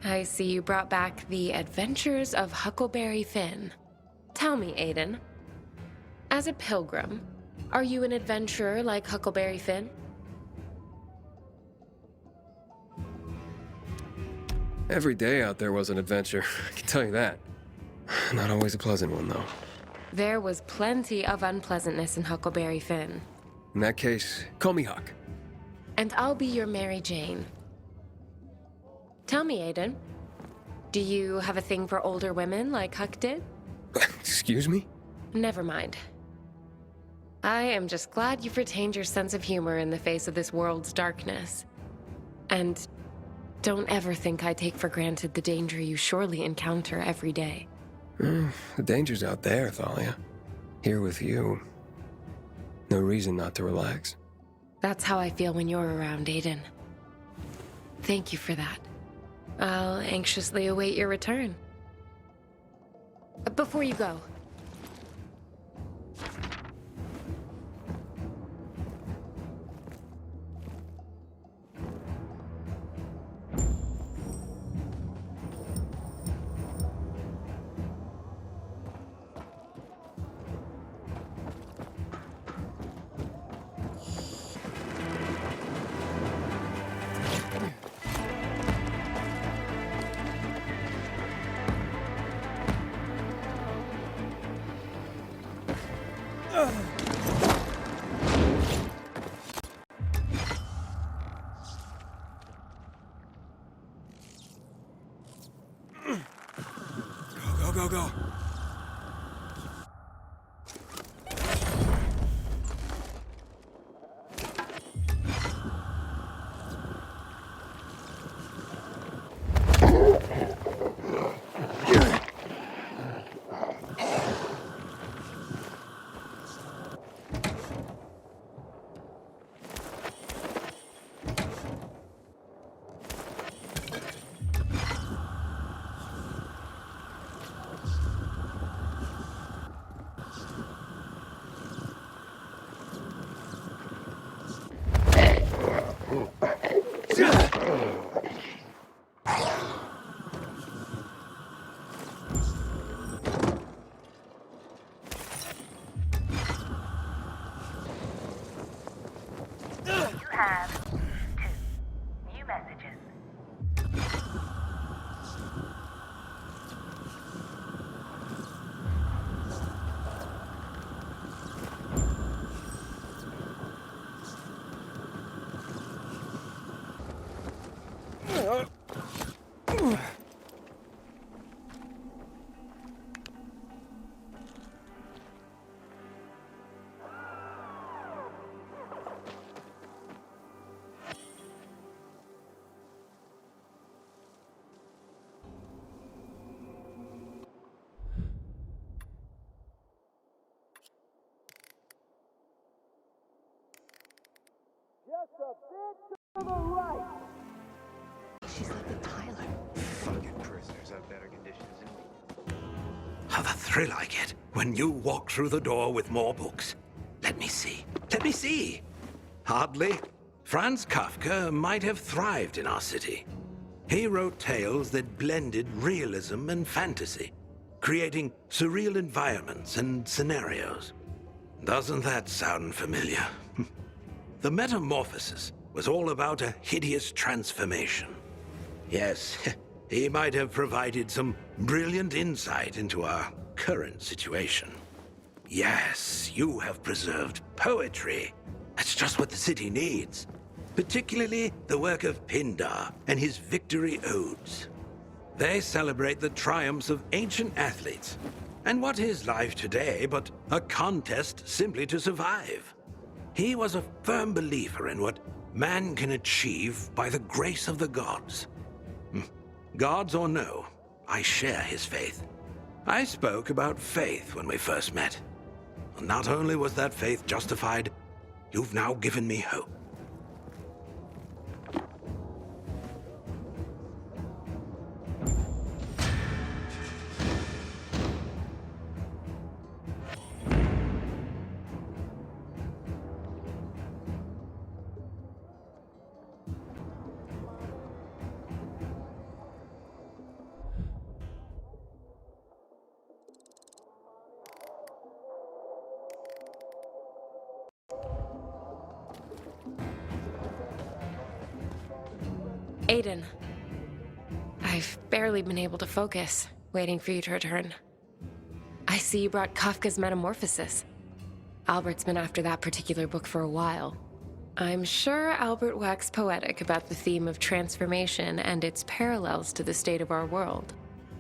Speaker 1: I see you brought back The Adventures of Huckleberry Finn. Tell me, Aiden, as a pilgrim, are you an adventurer like Huckleberry Finn?
Speaker 2: Every day out there was an adventure, I can tell you that. Not always a pleasant one, though.
Speaker 1: There was plenty of unpleasantness in Huckleberry Finn.
Speaker 2: In that case, call me Huck.
Speaker 1: And I'll be your Mary Jane. Tell me, Aiden, do you have a thing for older women like Huck did?
Speaker 2: Excuse me?
Speaker 1: Never mind. I am just glad you've retained your sense of humor in the face of this world's darkness. And don't ever think I take for granted the danger you surely encounter every day.
Speaker 2: The danger's out there, Thalia. Here with you. No reason not to relax.
Speaker 1: That's how I feel when you're around, Aiden. Thank you for that. I'll anxiously await your return. Before you go,
Speaker 2: go.
Speaker 12: Just a bit to the right.
Speaker 11: She's like the Tyler.
Speaker 9: Fucking prisoners have better conditions than we.
Speaker 6: How the thrill I get when you walk through the door with more books. Let me see. Let me see. Hardly. Franz Kafka might have thrived in our city. He wrote tales that blended realism and fantasy, creating surreal environments and scenarios. Doesn't that sound familiar? The Metamorphosis was all about a hideous transformation. Yes, he might have provided some brilliant insight into our current situation. Yes, you have preserved poetry. That's just what the city needs. Particularly the work of Pindar and his victory odes. They celebrate the triumphs of ancient athletes. And what is life today but a contest simply to survive? He was a firm believer in what man can achieve by the grace of the gods. Gods or no, I share his faith. I spoke about faith when we first met. Not only was that faith justified, you've now given me hope.
Speaker 1: Aiden. I've barely been able to focus, waiting for you to return. I see you brought Kafka's Metamorphosis. Albert's been after that particular book for a while. I'm sure Albert waxed poetic about the theme of transformation and its parallels to the state of our world.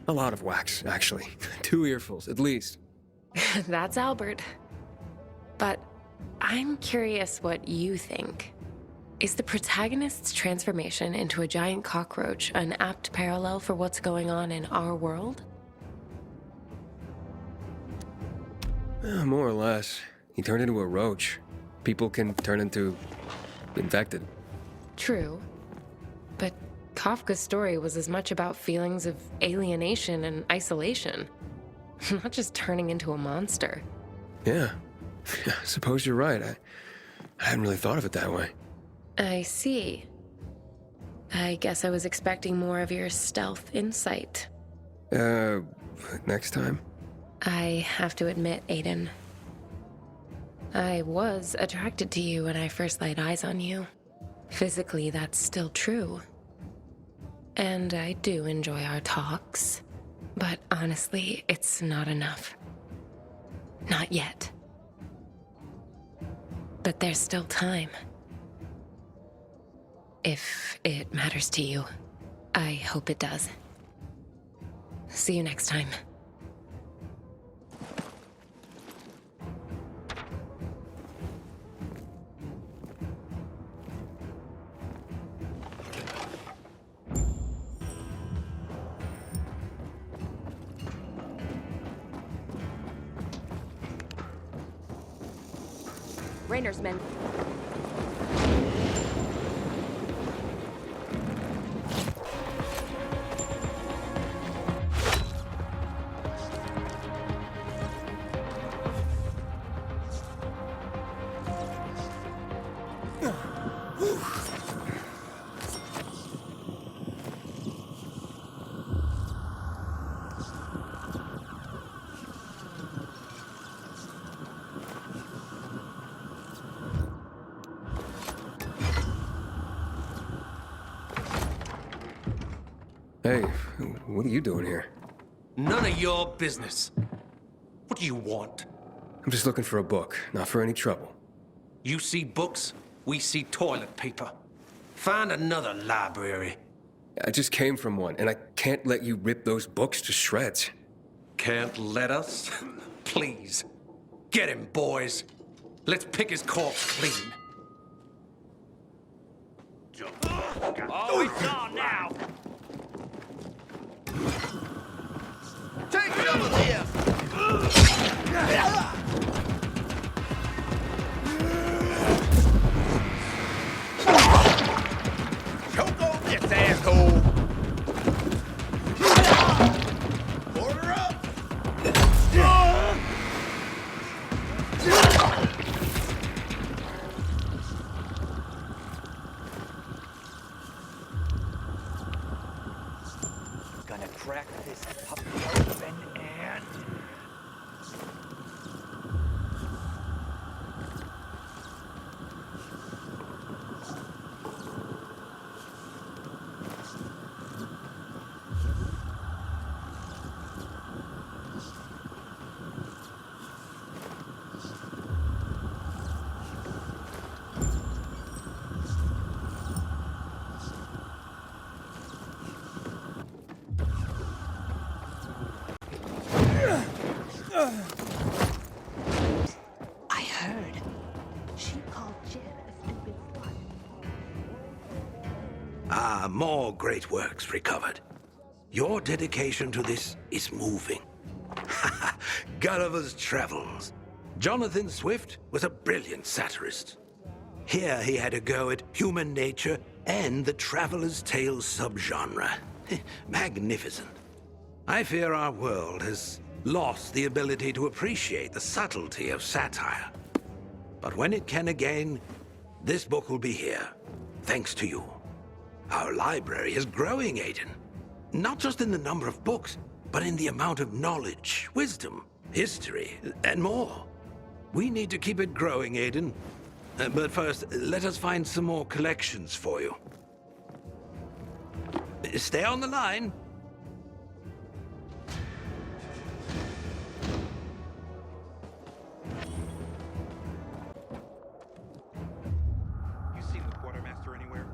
Speaker 2: A lot of wax, actually. 2 earfuls, at least.
Speaker 1: That's Albert. But I'm curious what you think. Is the protagonist's transformation into a giant cockroach an apt parallel for what's going on in our world?
Speaker 2: More or less. He turned into a roach. People can turn into infected.
Speaker 1: True. But Kafka's story was as much about feelings of alienation and isolation, not just turning into a monster.
Speaker 2: Yeah. I suppose you're right. I hadn't really thought of it that way.
Speaker 1: I see. I guess I was expecting more of your stealth insight.
Speaker 2: Next time?
Speaker 1: I have to admit, Aiden, I was attracted to you when I first laid eyes on you. Physically, that's still true. And I do enjoy our talks. But honestly, it's not enough. Not yet. But there's still time. If it matters to you, I hope it does. See you next time. Raynor's men.
Speaker 2: Hey, what are you doing here?
Speaker 13: None of your business. What do you want?
Speaker 2: I'm just looking for a book, not for any trouble.
Speaker 13: You see books, we see toilet paper. Find another library.
Speaker 2: I just came from one, and I can't let you rip those books to shreds.
Speaker 13: Can't let us? Please. Get him, boys. Let's pick his corpse clean.
Speaker 12: Oh, it's on now! Take some of this! Choke on this, asshole! Order up! Gonna crack this puppy open and...
Speaker 11: I heard. She called Jen a stupid slut.
Speaker 6: Ah, more great works recovered. Your dedication to this is moving. Gulliver's Travels. Jonathan Swift was a brilliant satirist. Here he had a go at human nature and the traveler's tale subgenre. Magnificent. I fear our world has lost the ability to appreciate the subtlety of satire. But when it can again, this book will be here, thanks to you. Our library is growing, Aiden. Not just in the number of books, but in the amount of knowledge, wisdom, history, and more. We need to keep it growing, Aiden. But first, let us find some more collections for you. Stay on the line.
Speaker 9: You seen the quartermaster anywhere?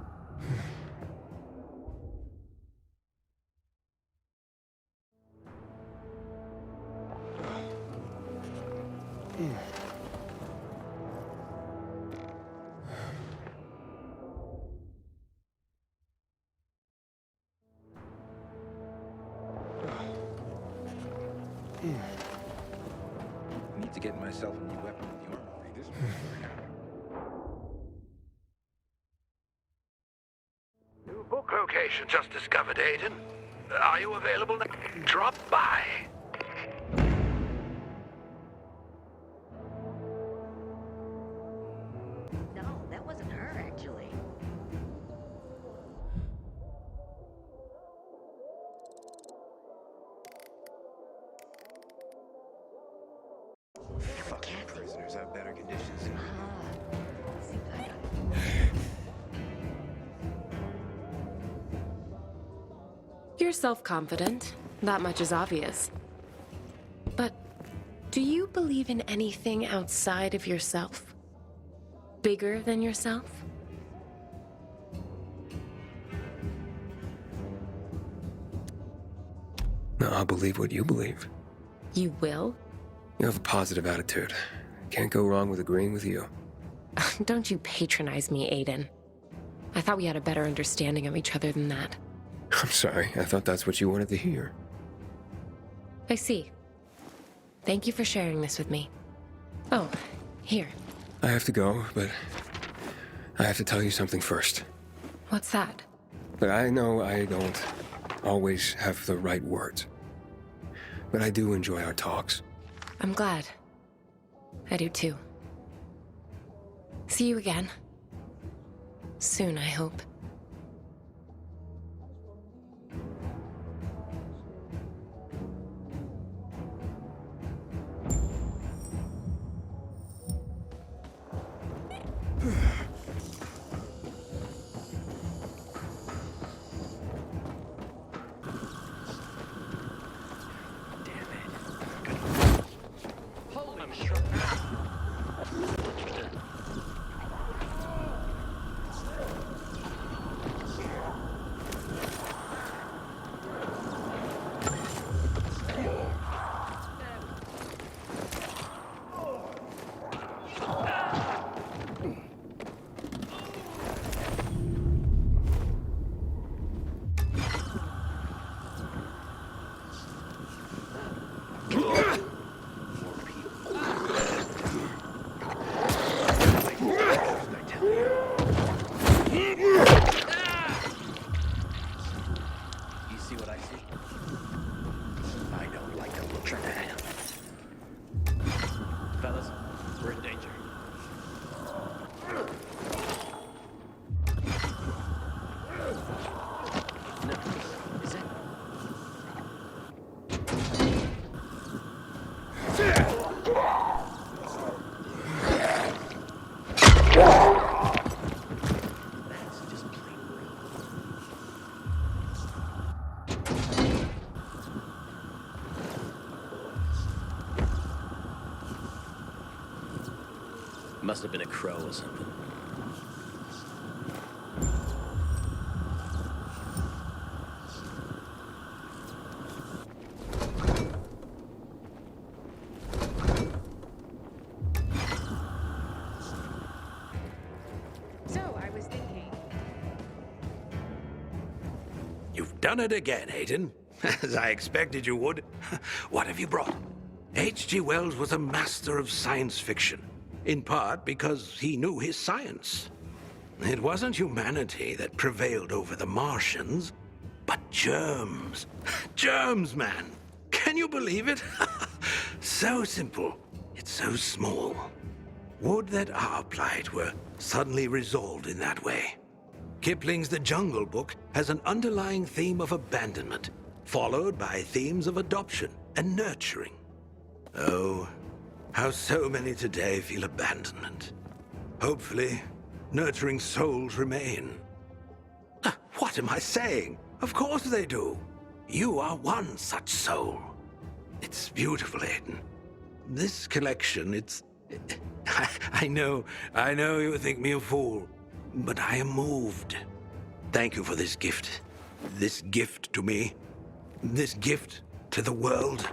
Speaker 9: Need to get myself a new weapon in the armory. This one's
Speaker 6: New book location just discovered, Aiden. Are you available now? Drop by.
Speaker 10: No, that wasn't her, actually.
Speaker 9: fucking prisoners have better conditions.
Speaker 10: Seems like it.
Speaker 1: You're self-confident. That much is obvious. But do you believe in anything outside of yourself? Bigger than yourself?
Speaker 2: No, I'll believe what you believe.
Speaker 1: You will?
Speaker 2: You have a positive attitude. Can't go wrong with agreeing with you.
Speaker 1: Don't you patronize me, Aiden. I thought we had a better understanding of each other than that.
Speaker 2: I'm sorry, I thought that's what you wanted to hear.
Speaker 1: I see. Thank you for sharing this with me. Oh, here.
Speaker 2: I have to go, but I have to tell you something first.
Speaker 1: What's that?
Speaker 2: But I know I don't always have the right words. But I do enjoy our talks.
Speaker 1: I'm glad. I do too. See you again. Soon, I hope.
Speaker 14: Must have been a crow or something.
Speaker 11: So, I was thinking...
Speaker 6: You've done it again, Aiden. As I expected you would. What have you brought? H.G. Wells was a master of science fiction. In part because he knew his science. It wasn't humanity that prevailed over the Martians, but germs. Germs, man! Can you believe it? So simple, yet so small. Would that our plight were suddenly resolved in that way. Kipling's The Jungle Book has an underlying theme of abandonment, followed by themes of adoption and nurturing. Oh, how so many today feel abandonment. Hopefully, nurturing souls remain. What am I saying? Of course they do. You are one such soul. It's beautiful, Aiden. This collection, it's... I know you think me a fool, but I am moved. Thank you for this gift. This gift to me. This gift to the world.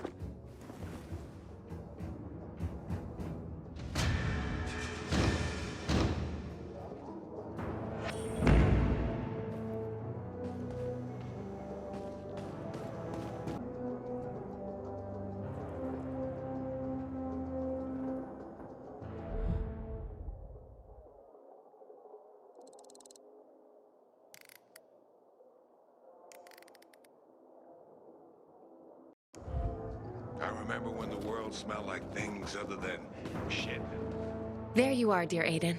Speaker 15: I remember when the world smelled like things other than shit.
Speaker 1: There you are, dear Aiden.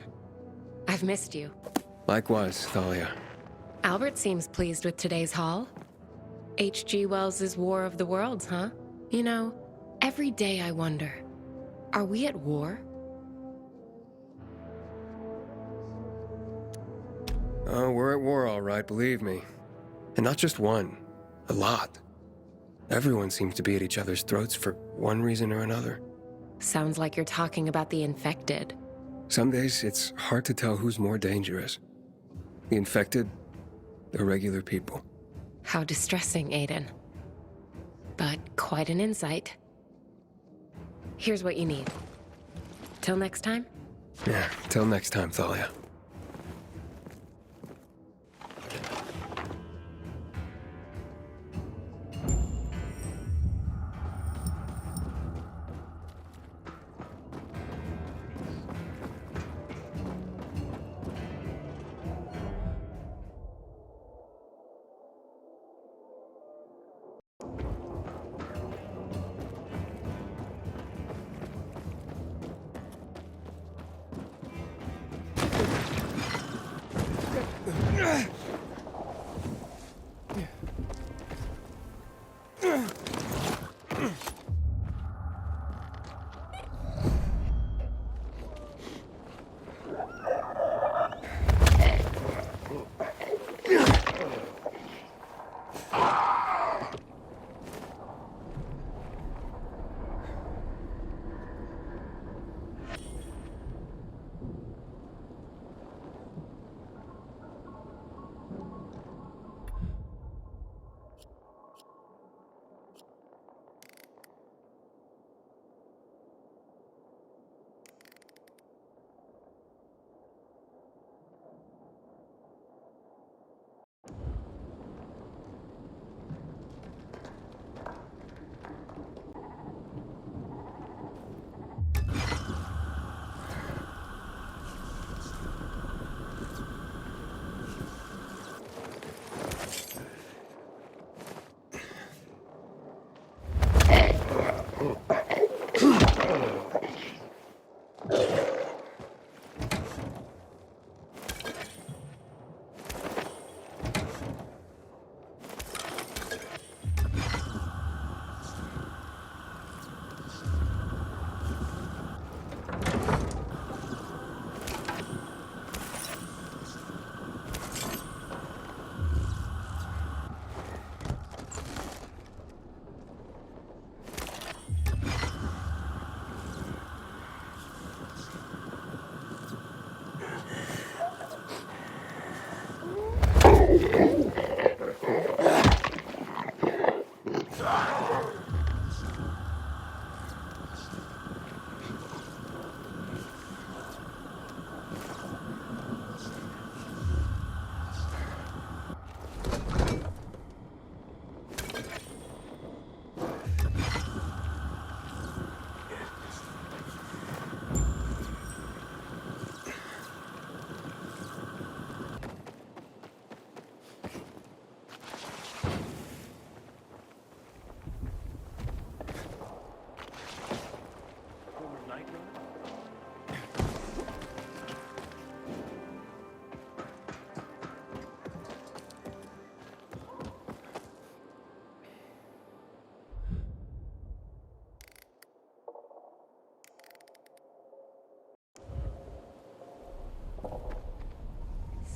Speaker 1: I've missed you.
Speaker 2: Likewise, Thalia.
Speaker 1: Albert seems pleased with today's haul. H.G. Wells' War of the Worlds, huh? You know, every day I wonder, are we at war?
Speaker 2: Oh, we're at war, all right, believe me. And not just one, a lot. Everyone seems to be at each other's throats for one reason or another.
Speaker 1: Sounds like you're talking about the infected.
Speaker 2: Some days, it's hard to tell who's more dangerous. The infected, or regular people.
Speaker 1: How distressing, Aiden. But quite an insight. Here's what you need. Till next time?
Speaker 2: Yeah, till next time, Thalia.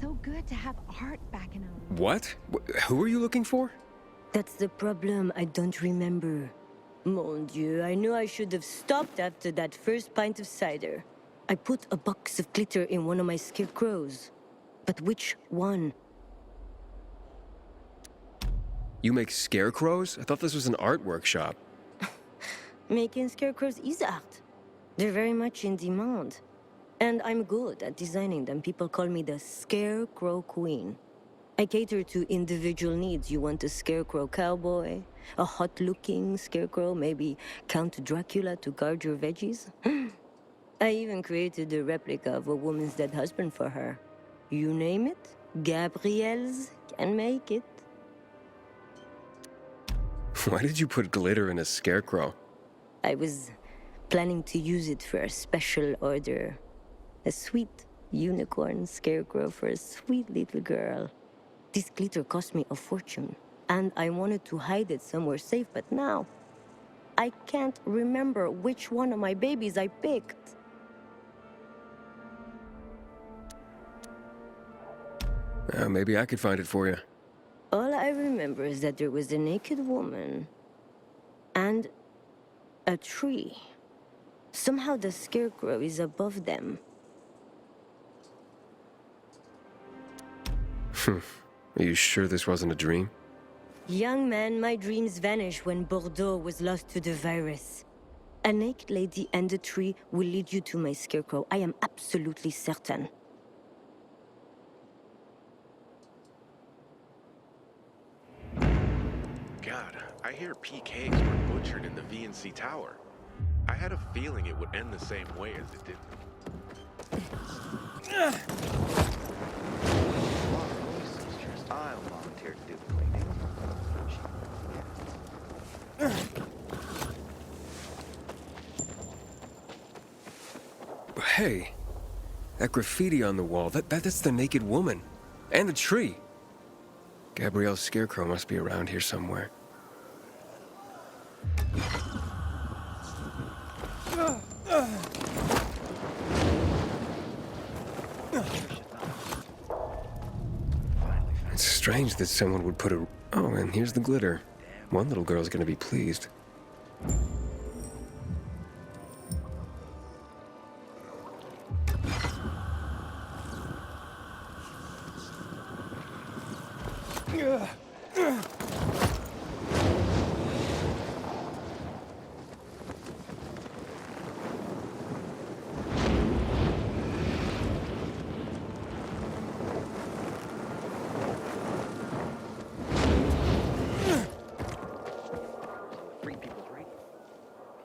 Speaker 11: So good to have art back in our...
Speaker 2: What? Who are you looking for?
Speaker 16: That's the problem. I don't remember. Mon Dieu, I knew I should have stopped after that first pint of cider. I put a box of glitter in one of my scarecrows. But which one?
Speaker 2: You make scarecrows? I thought this was an art workshop.
Speaker 16: Making scarecrows is art. They're very much in demand. And I'm good at designing them. People call me the Scarecrow Queen. I cater to individual needs. You want a scarecrow cowboy? A hot-looking scarecrow? Maybe Count Dracula to guard your veggies? I even created a replica of a woman's dead husband for her. You name it, Gabrielle's can make it.
Speaker 2: Why did you put glitter in a scarecrow?
Speaker 16: I was planning to use it for a special order. A sweet unicorn scarecrow for a sweet little girl. This glitter cost me a fortune, and I wanted to hide it somewhere safe, but now I can't remember which one of my babies I picked.
Speaker 2: Maybe I could find it for you.
Speaker 16: All I remember is that there was a naked woman and a tree. Somehow the scarecrow is above them.
Speaker 2: Are you sure this wasn't a dream?
Speaker 16: Young man, my dreams vanished when Bordeaux was lost to the virus. A naked lady and a tree will lead you to my scarecrow. I am absolutely certain.
Speaker 17: God, I hear PKs were butchered in the VIII tower. I had a feeling it would end the same way as it did.
Speaker 9: I'll volunteer to do the cleaning.
Speaker 2: Hey, that graffiti on the wall, that's the naked woman. And the tree. Gabrielle's scarecrow must be around here somewhere. It's strange that someone would put a... Oh, and here's the glitter. One little girl's gonna be pleased.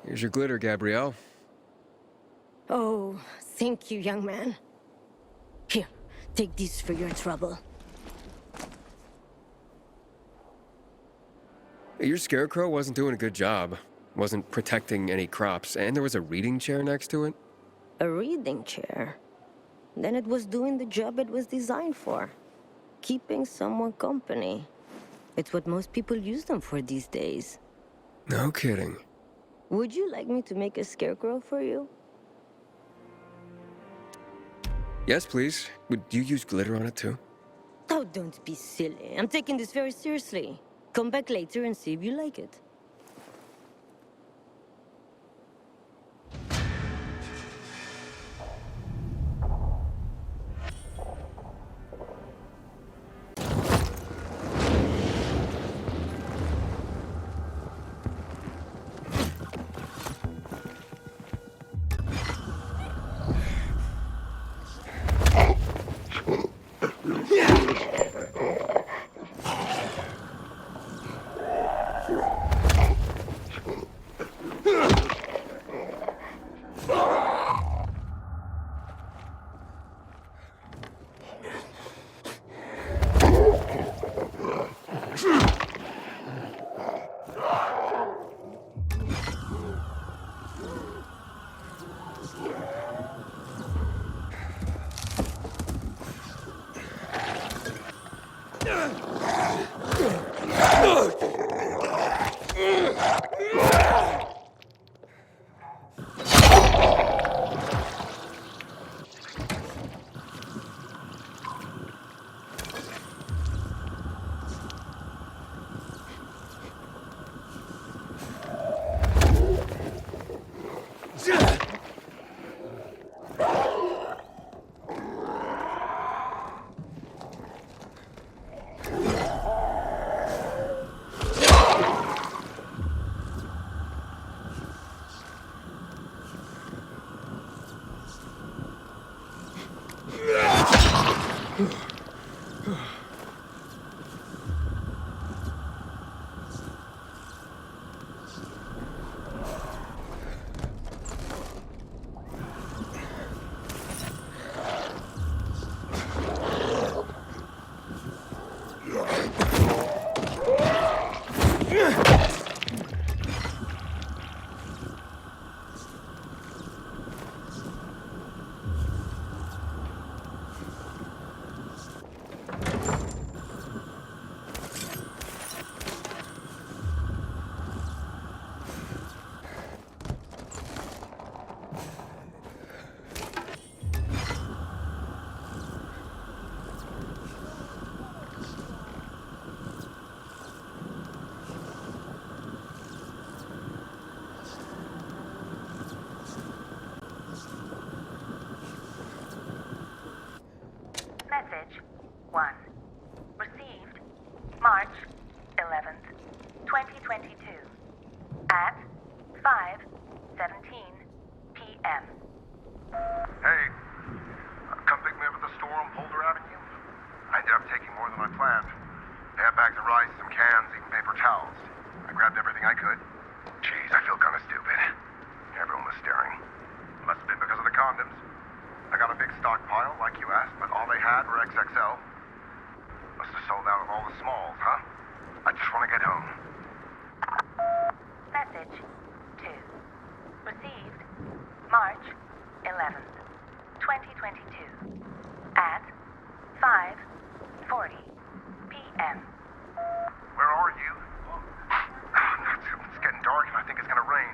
Speaker 2: Here's your glitter, Gabrielle.
Speaker 16: Oh, thank you, young man. Here, take this for your trouble.
Speaker 2: Your scarecrow wasn't doing a good job. Wasn't protecting any crops, and there was a reading chair next to it.
Speaker 16: A reading chair? Then it was doing the job it was designed for. Keeping someone company. It's what most people use them for these days.
Speaker 2: No kidding.
Speaker 16: Would you like me to make a scarecrow for you?
Speaker 2: Yes, please. Would you use glitter on it, too?
Speaker 16: Oh, don't be silly. I'm taking this very seriously. Come back later and see if you like it.
Speaker 18: Message 1. Received March 11th, 2022 at 5:17 p.m.
Speaker 19: Hey, come pick me up at the store on Boulder Avenue. I ended up taking more than I planned. I had bags of rice, some cans, even paper towels. I grabbed everything I could. Jeez, I feel kind of stupid. Everyone was staring. Must have been because of the condoms. I got a big stockpile, like you asked, but all they had were XXL. Must have sold out of all the smalls, huh? I just want to get home.
Speaker 18: Message 2. Received March 11th, 2022 at 5:40 p.m.
Speaker 19: Where are you? It's getting dark and I think it's gonna rain.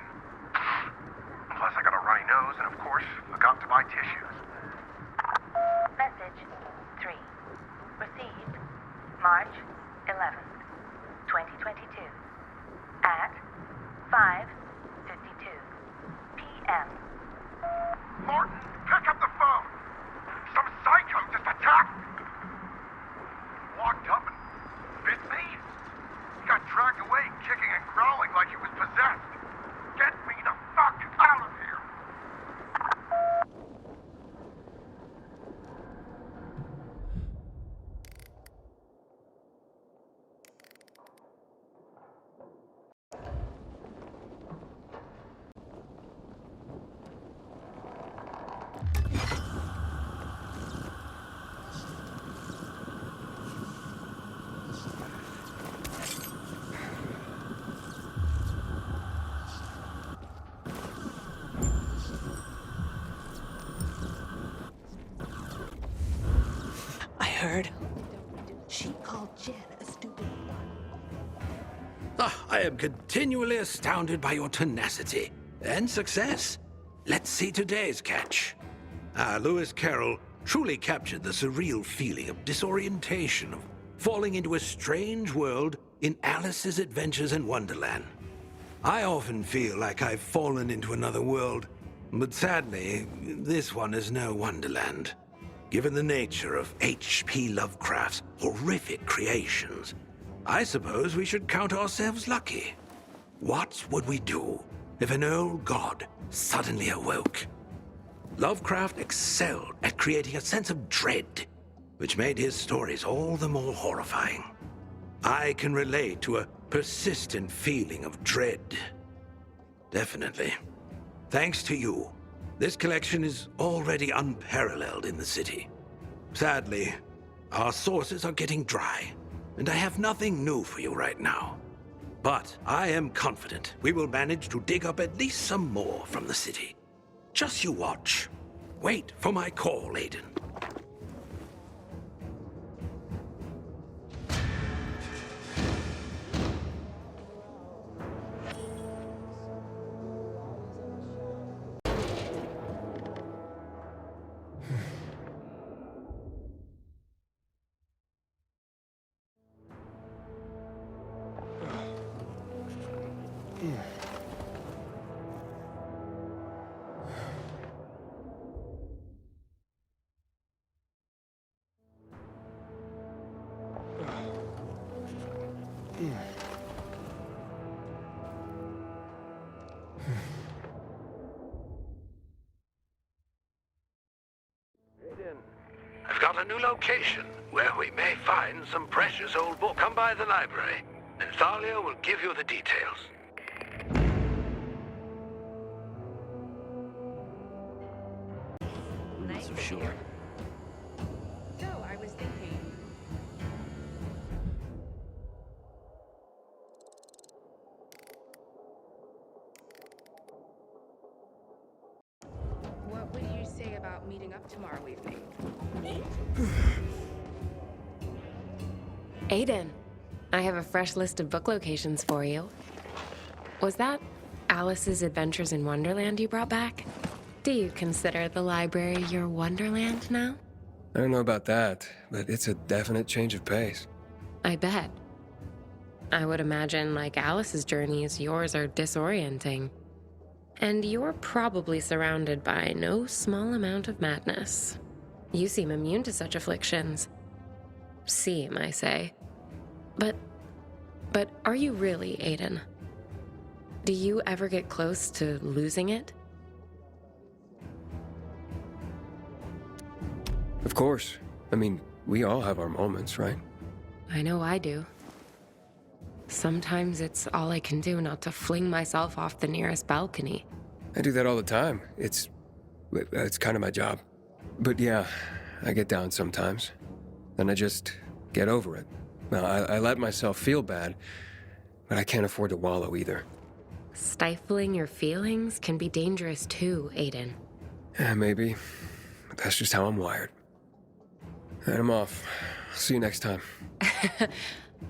Speaker 19: Plus I got a runny nose and of course, forgot to buy tissues.
Speaker 18: Message 3. Received March 11th, 2022 at 5:52 p.m.
Speaker 19: Martin, pick up the phone! Some psycho just attacked! Walked up and bit me? He got dragged away, kicking and growling like he was possessed. Get me the fuck out of here!
Speaker 11: I heard. She called Jen a stupid.
Speaker 6: I am continually astounded by your tenacity and success. Let's see today's catch. Lewis Carroll truly captured the surreal feeling of disorientation, of falling into a strange world in Alice's Adventures in Wonderland. I often feel like I've fallen into another world, but sadly, this one is no Wonderland. Given the nature of H.P. Lovecraft's horrific creations, I suppose we should count ourselves lucky. What would we do if an old god suddenly awoke? Lovecraft excelled at creating a sense of dread, which made his stories all the more horrifying. I can relate to a persistent feeling of dread. Definitely. Thanks to you, this collection is already unparalleled in the city. Sadly, our sources are getting dry, and I have nothing new for you right now. But I am confident we will manage to dig up at least some more from the city. Just you watch. Wait for my call, Aiden. I've got a new location where we may find some precious old book. Come by the library, and Thalia will give you the details.
Speaker 14: Not so sure.
Speaker 20: So, I was thinking. What would you say about meeting up tomorrow evening?
Speaker 1: Aiden, I have a fresh list of book locations for you. Was that Alice's Adventures in Wonderland you brought back? Do you consider the library your Wonderland now?
Speaker 2: I don't know about that, but it's a definite change of pace.
Speaker 1: I bet. I would imagine, like Alice's journeys, yours are disorienting. And you're probably surrounded by no small amount of madness. You seem immune to such afflictions. Seem, I say. But are you really, Aiden? Do you ever get close to losing it?
Speaker 2: Of course. I mean, we all have our moments, right?
Speaker 1: I know I do. Sometimes it's all I can do not to fling myself off the nearest balcony.
Speaker 2: I do that all the time. It's kind of my job. But yeah, I get down sometimes. Then I just get over it. Now, I let myself feel bad, but I can't afford to wallow either.
Speaker 1: Stifling your feelings can be dangerous too, Aiden.
Speaker 2: Yeah, maybe. But that's just how I'm wired. And I'm off. See you next time.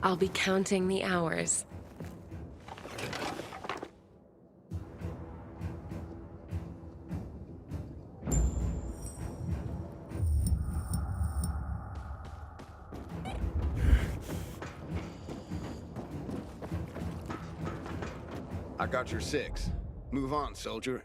Speaker 1: I'll be counting the hours.
Speaker 21: I got your 6. Move on, soldier.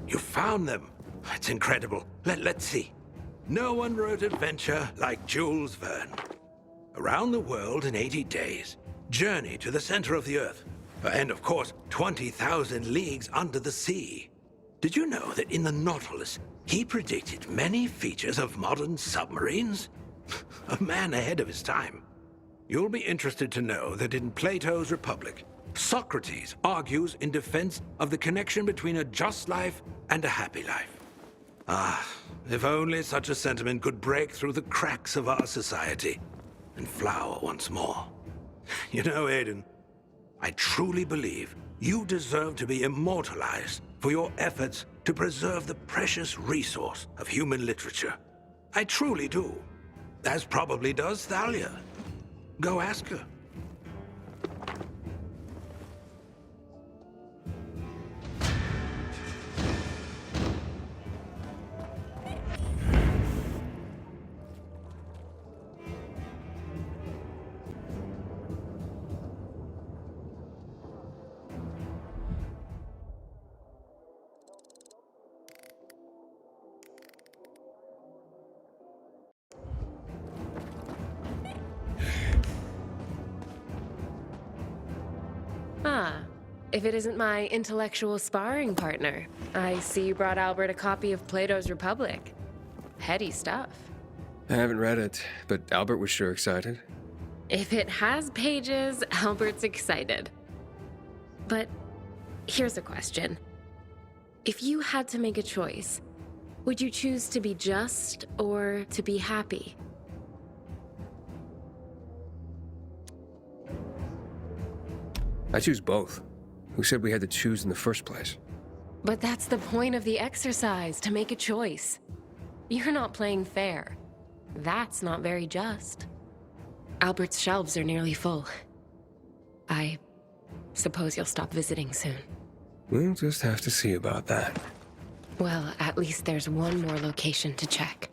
Speaker 6: You found them. It's incredible. Let's see. No one wrote adventure like Jules Verne. Around the world in 80 days. Journey to the center of the Earth. And of course, 20,000 leagues under the sea. Did you know that in the Nautilus, he predicted many features of modern submarines? A man ahead of his time. You'll be interested to know that in Plato's Republic, Socrates argues in defense of the connection between a just life and a happy life. Ah, if only such a sentiment could break through the cracks of our society and flower once more. You know, Aiden, I truly believe you deserve to be immortalized for your efforts to preserve the precious resource of human literature. I truly do. As probably does Thalia. Go ask her.
Speaker 1: if it isn't my intellectual sparring partner? I see you brought Albert a copy of Plato's Republic. Heady stuff.
Speaker 2: I haven't read it, but Albert was sure excited.
Speaker 1: If it has pages, Albert's excited. But here's a question. If you had to make a choice, would you choose to be just or to be happy?
Speaker 2: I choose both. Who said we had to choose in the first place?
Speaker 1: But that's the point of the exercise, to make a choice. You're not playing fair. That's not very just. Albert's shelves are nearly full. I suppose you'll stop visiting soon.
Speaker 2: We'll just have to see about that.
Speaker 1: Well, at least there's one more location to check.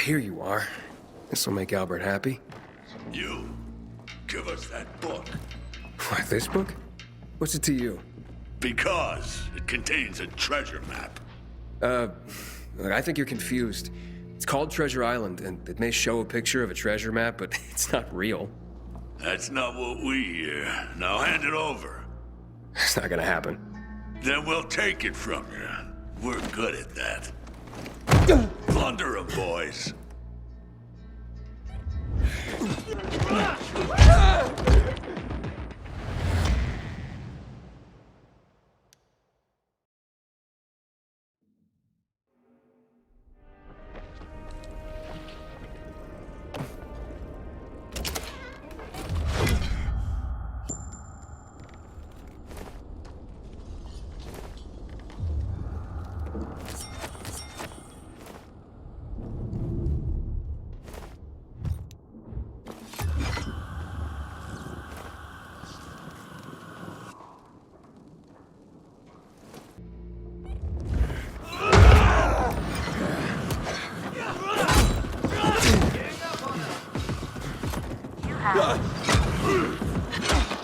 Speaker 2: Here you are. This'll make Albert happy.
Speaker 5: You, give us that book.
Speaker 2: What, this book? What's it to you?
Speaker 5: Because it contains a treasure map.
Speaker 2: Look, I think you're confused. It's called Treasure Island, and it may show a picture of a treasure map, but it's not real.
Speaker 5: That's not what we hear. Now hand it over.
Speaker 2: It's not gonna happen.
Speaker 5: Then we'll take it from you. We're good at that. Plunder 'em, boys.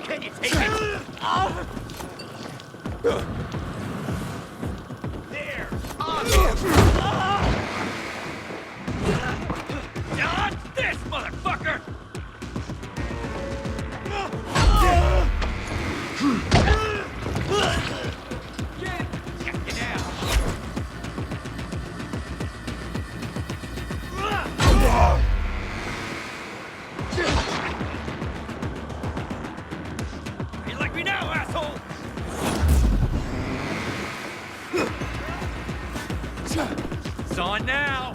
Speaker 12: Can you take it? There! Dodge this, motherfucker! Check it out! You like me now, asshole? It's on now!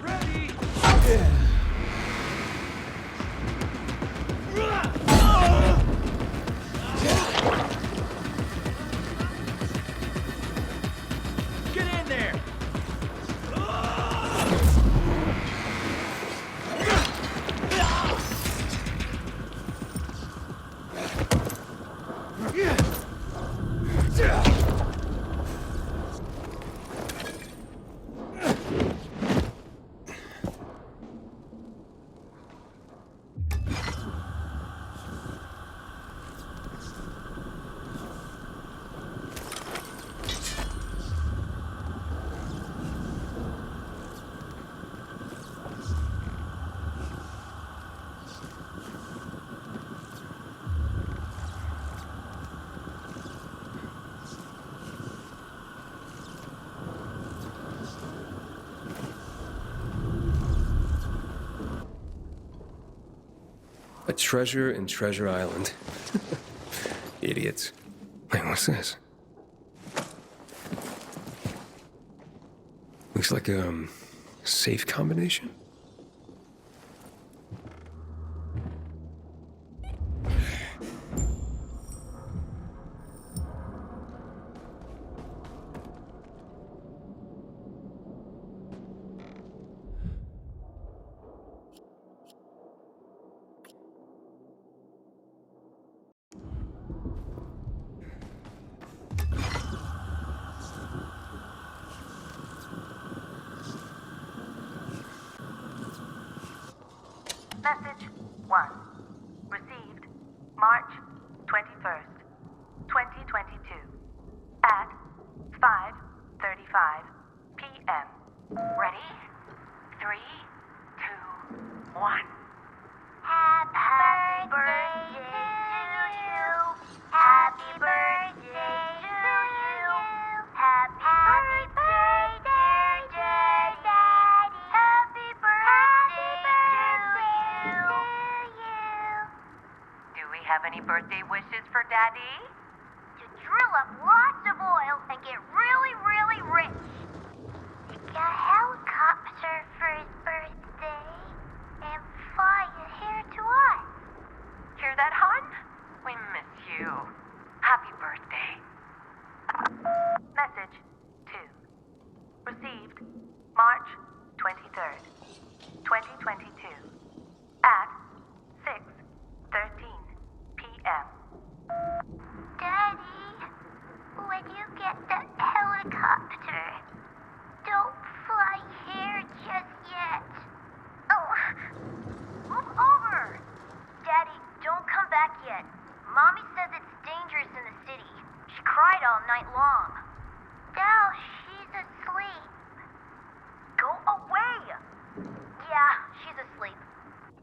Speaker 12: Ready? Get in there!
Speaker 2: A treasure in Treasure Island. Idiots. Wait, what's this? Looks like a safe combination.
Speaker 18: Message 1. Received March 21st, 2022 at 5:35 p.m. Ready? 3, 2, 1. Happy birthday to you. Happy birthday to you. Happy birthday, dear Daddy. Happy birthday to you. Do we have any birthday wishes for Daddy? To drill up lots of oil and get really, really rich. To get a helicopter for his birthday and fly it here to us. Hear that, hon? We miss you. Happy birthday. Message 2. Received March 23rd, 2022 at 6:13 p.m. Daddy, when you get the helicopter, don't fly here just yet. Oh, move over. Daddy, don't come back yet. Mommy says it's dangerous in the city. She cried all night long. Now she's asleep. Go away. Yeah, she's asleep.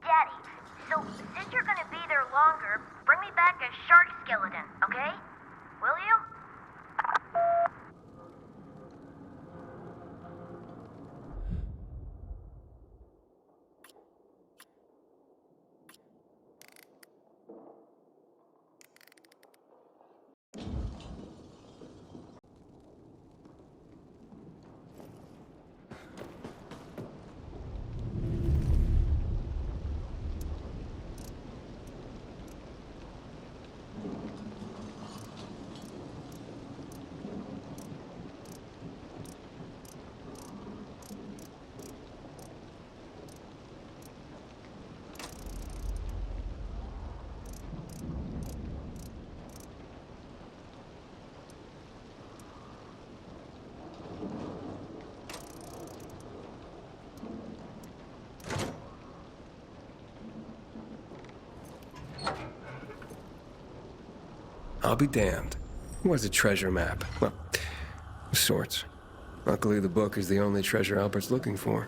Speaker 18: Daddy, so since you're gonna be there longer, bring me back a shark skeleton, okay? Will you?
Speaker 2: I'll be damned. What's a treasure map? Well, of sorts. Luckily, the book is the only treasure Albert's looking for.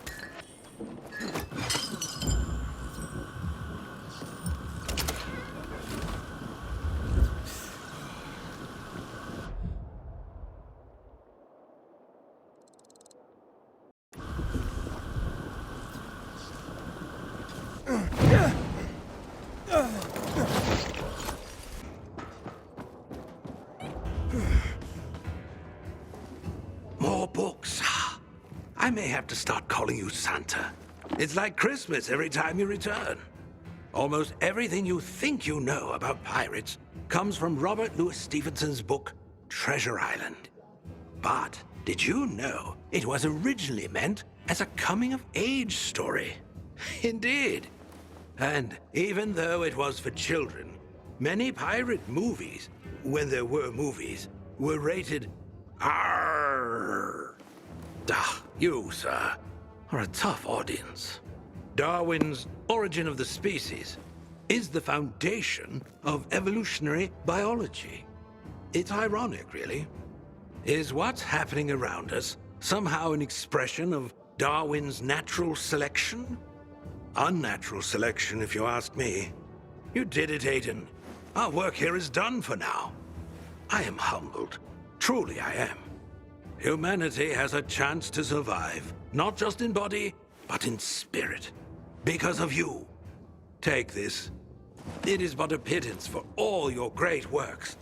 Speaker 6: More books. I may have to start calling you Santa. It's like Christmas every time you return. Almost everything you think you know about pirates comes from Robert Louis Stevenson's book, Treasure Island. But did you know it was originally meant as a coming-of-age story? Indeed. And even though it was for children, many pirate movies, when there were movies, were rated R. You, sir, are a tough audience. Darwin's Origin of the Species is the foundation of evolutionary biology. It's ironic, really. Is what's happening around us somehow an expression of Darwin's natural selection? Unnatural selection, if you ask me. You did it, Aiden. Our work here is done for now. I am humbled. Truly I am. Humanity has a chance to survive, not just in body, but in spirit. Because of you. Take this. It is but a pittance for all your great works,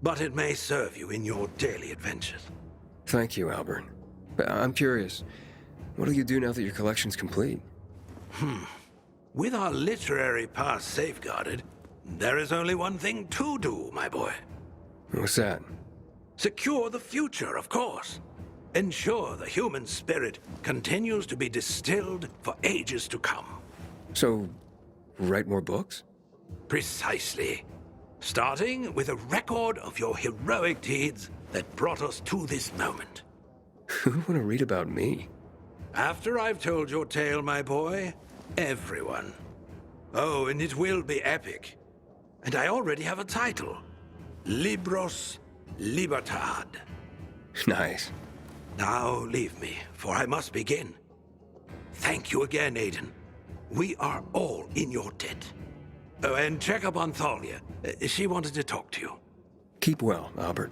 Speaker 6: but it may serve you in your daily adventures.
Speaker 2: Thank you, Albert. But I'm curious, what'll you do now that your collection's complete?
Speaker 6: With our literary past safeguarded, there is only one thing to do, my boy.
Speaker 2: What's that?
Speaker 6: Secure the future, of course. Ensure the human spirit continues to be distilled for ages to come.
Speaker 2: So, write more books?
Speaker 6: Precisely. Starting with a record of your heroic deeds that brought us to this moment.
Speaker 2: Who would want to read about me?
Speaker 6: After I've told your tale, my boy, everyone. Oh, and it will be epic. And I already have a title. Libros Libertad.
Speaker 2: Nice.
Speaker 6: Now leave me, for I must begin. Thank you again, Aiden. We are all in your debt. Oh, and check up on Thalia. She wanted to talk to you.
Speaker 2: Keep well, Albert.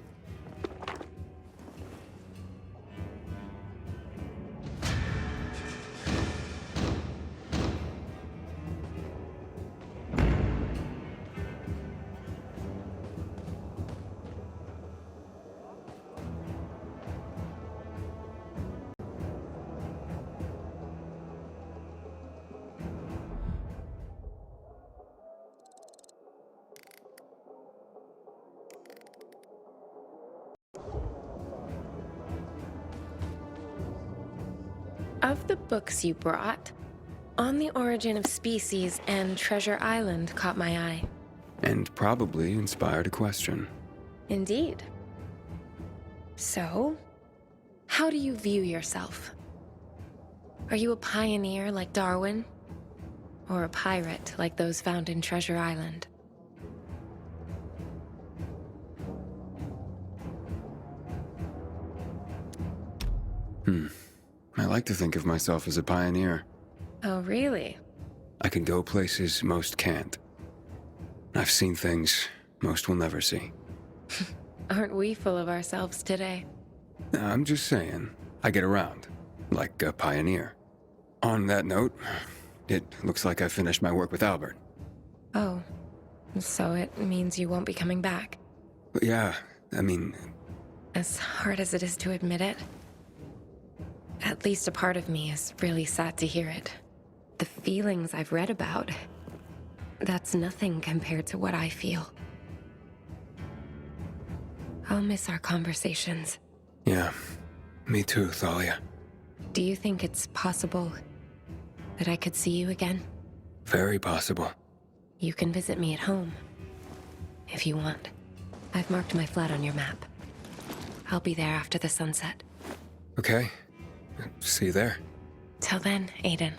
Speaker 1: Of the books you brought, On the Origin of Species and Treasure Island caught my eye.
Speaker 2: And probably inspired a question.
Speaker 1: Indeed. So, how do you view yourself? Are you a pioneer like Darwin? Or a pirate like those found in Treasure Island?
Speaker 2: I like to think of myself as a pioneer.
Speaker 1: Oh, really?
Speaker 2: I can go places most can't. I've seen things most will never see.
Speaker 1: Aren't we full of ourselves today?
Speaker 2: I'm just saying, I get around, like a pioneer. On that note, it looks like I finished my work with Albert.
Speaker 1: Oh, so it means you won't be coming back.
Speaker 2: But yeah, I mean...
Speaker 1: As hard as it is to admit it, at least a part of me is really sad to hear it. The feelings I've read about, that's nothing compared to what I feel. I'll miss our conversations.
Speaker 2: Yeah, me too, Thalia.
Speaker 1: Do you think it's possible that I could see you again?
Speaker 2: Very possible.
Speaker 1: You can visit me at home, if you want. I've marked my flat on your map. I'll be there after the sunset.
Speaker 2: Okay. See you there.
Speaker 1: Till then, Aiden.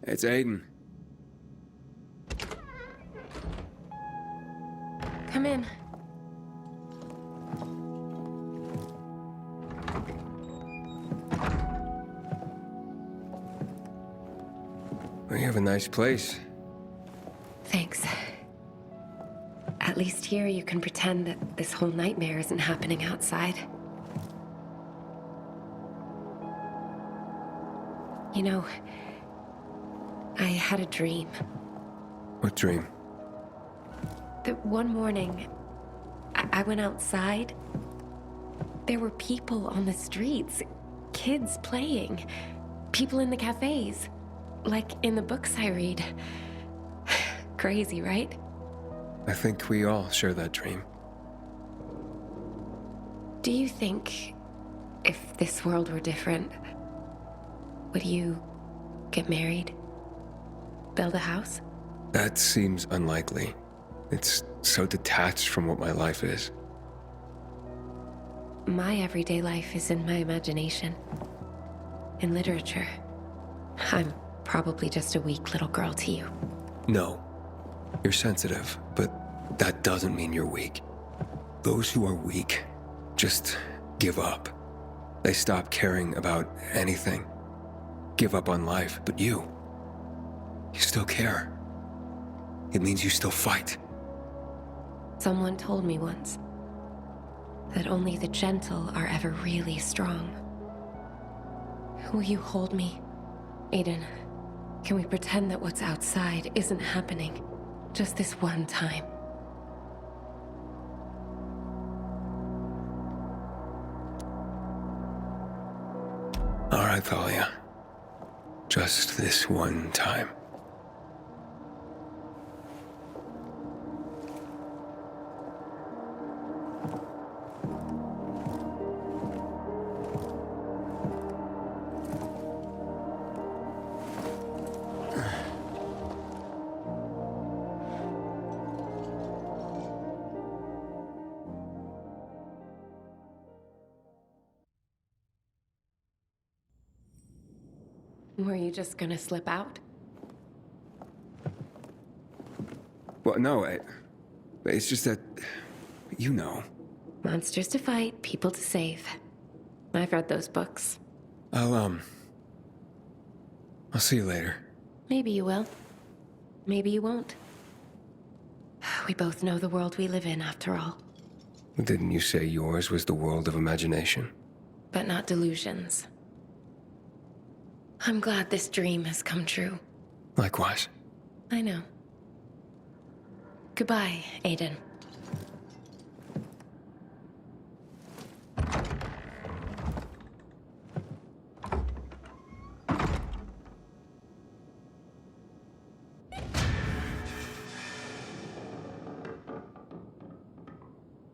Speaker 2: It's Aiden.
Speaker 1: Come in.
Speaker 2: We have a nice place.
Speaker 1: Thanks. At least here you can pretend that this whole nightmare isn't happening outside. You know, I had a dream.
Speaker 2: What dream?
Speaker 1: That one morning, I went outside. There were people on the streets, kids playing, people in the cafes, like in the books I read. Crazy, right?
Speaker 2: I think we all share that dream.
Speaker 1: Do you think if this world were different, would you get married? Build a house?
Speaker 2: That seems unlikely. It's so detached from what my life is.
Speaker 1: My everyday life is in my imagination. In literature. I'm probably just a weak little girl to you.
Speaker 2: No. You're sensitive, but that doesn't mean you're weak. Those who are weak just give up. They stop caring about anything. Give up on life, but you still care. It means you still fight.
Speaker 1: Someone told me once that only the gentle are ever really strong. Will you hold me, Aiden? Can we pretend that what's outside isn't happening? Just this one time.
Speaker 2: All right, Thalia. Just this one time.
Speaker 1: Were you just gonna slip out?
Speaker 2: Well, no, it's just that, you know.
Speaker 1: Monsters to fight, people to save. I've read those books.
Speaker 2: I'll see you later.
Speaker 1: Maybe you will. Maybe you won't. We both know the world we live in, after all.
Speaker 2: Didn't you say yours was the world of imagination?
Speaker 1: But not delusions. I'm glad this dream has come true.
Speaker 2: Likewise.
Speaker 1: I know. Goodbye, Aiden.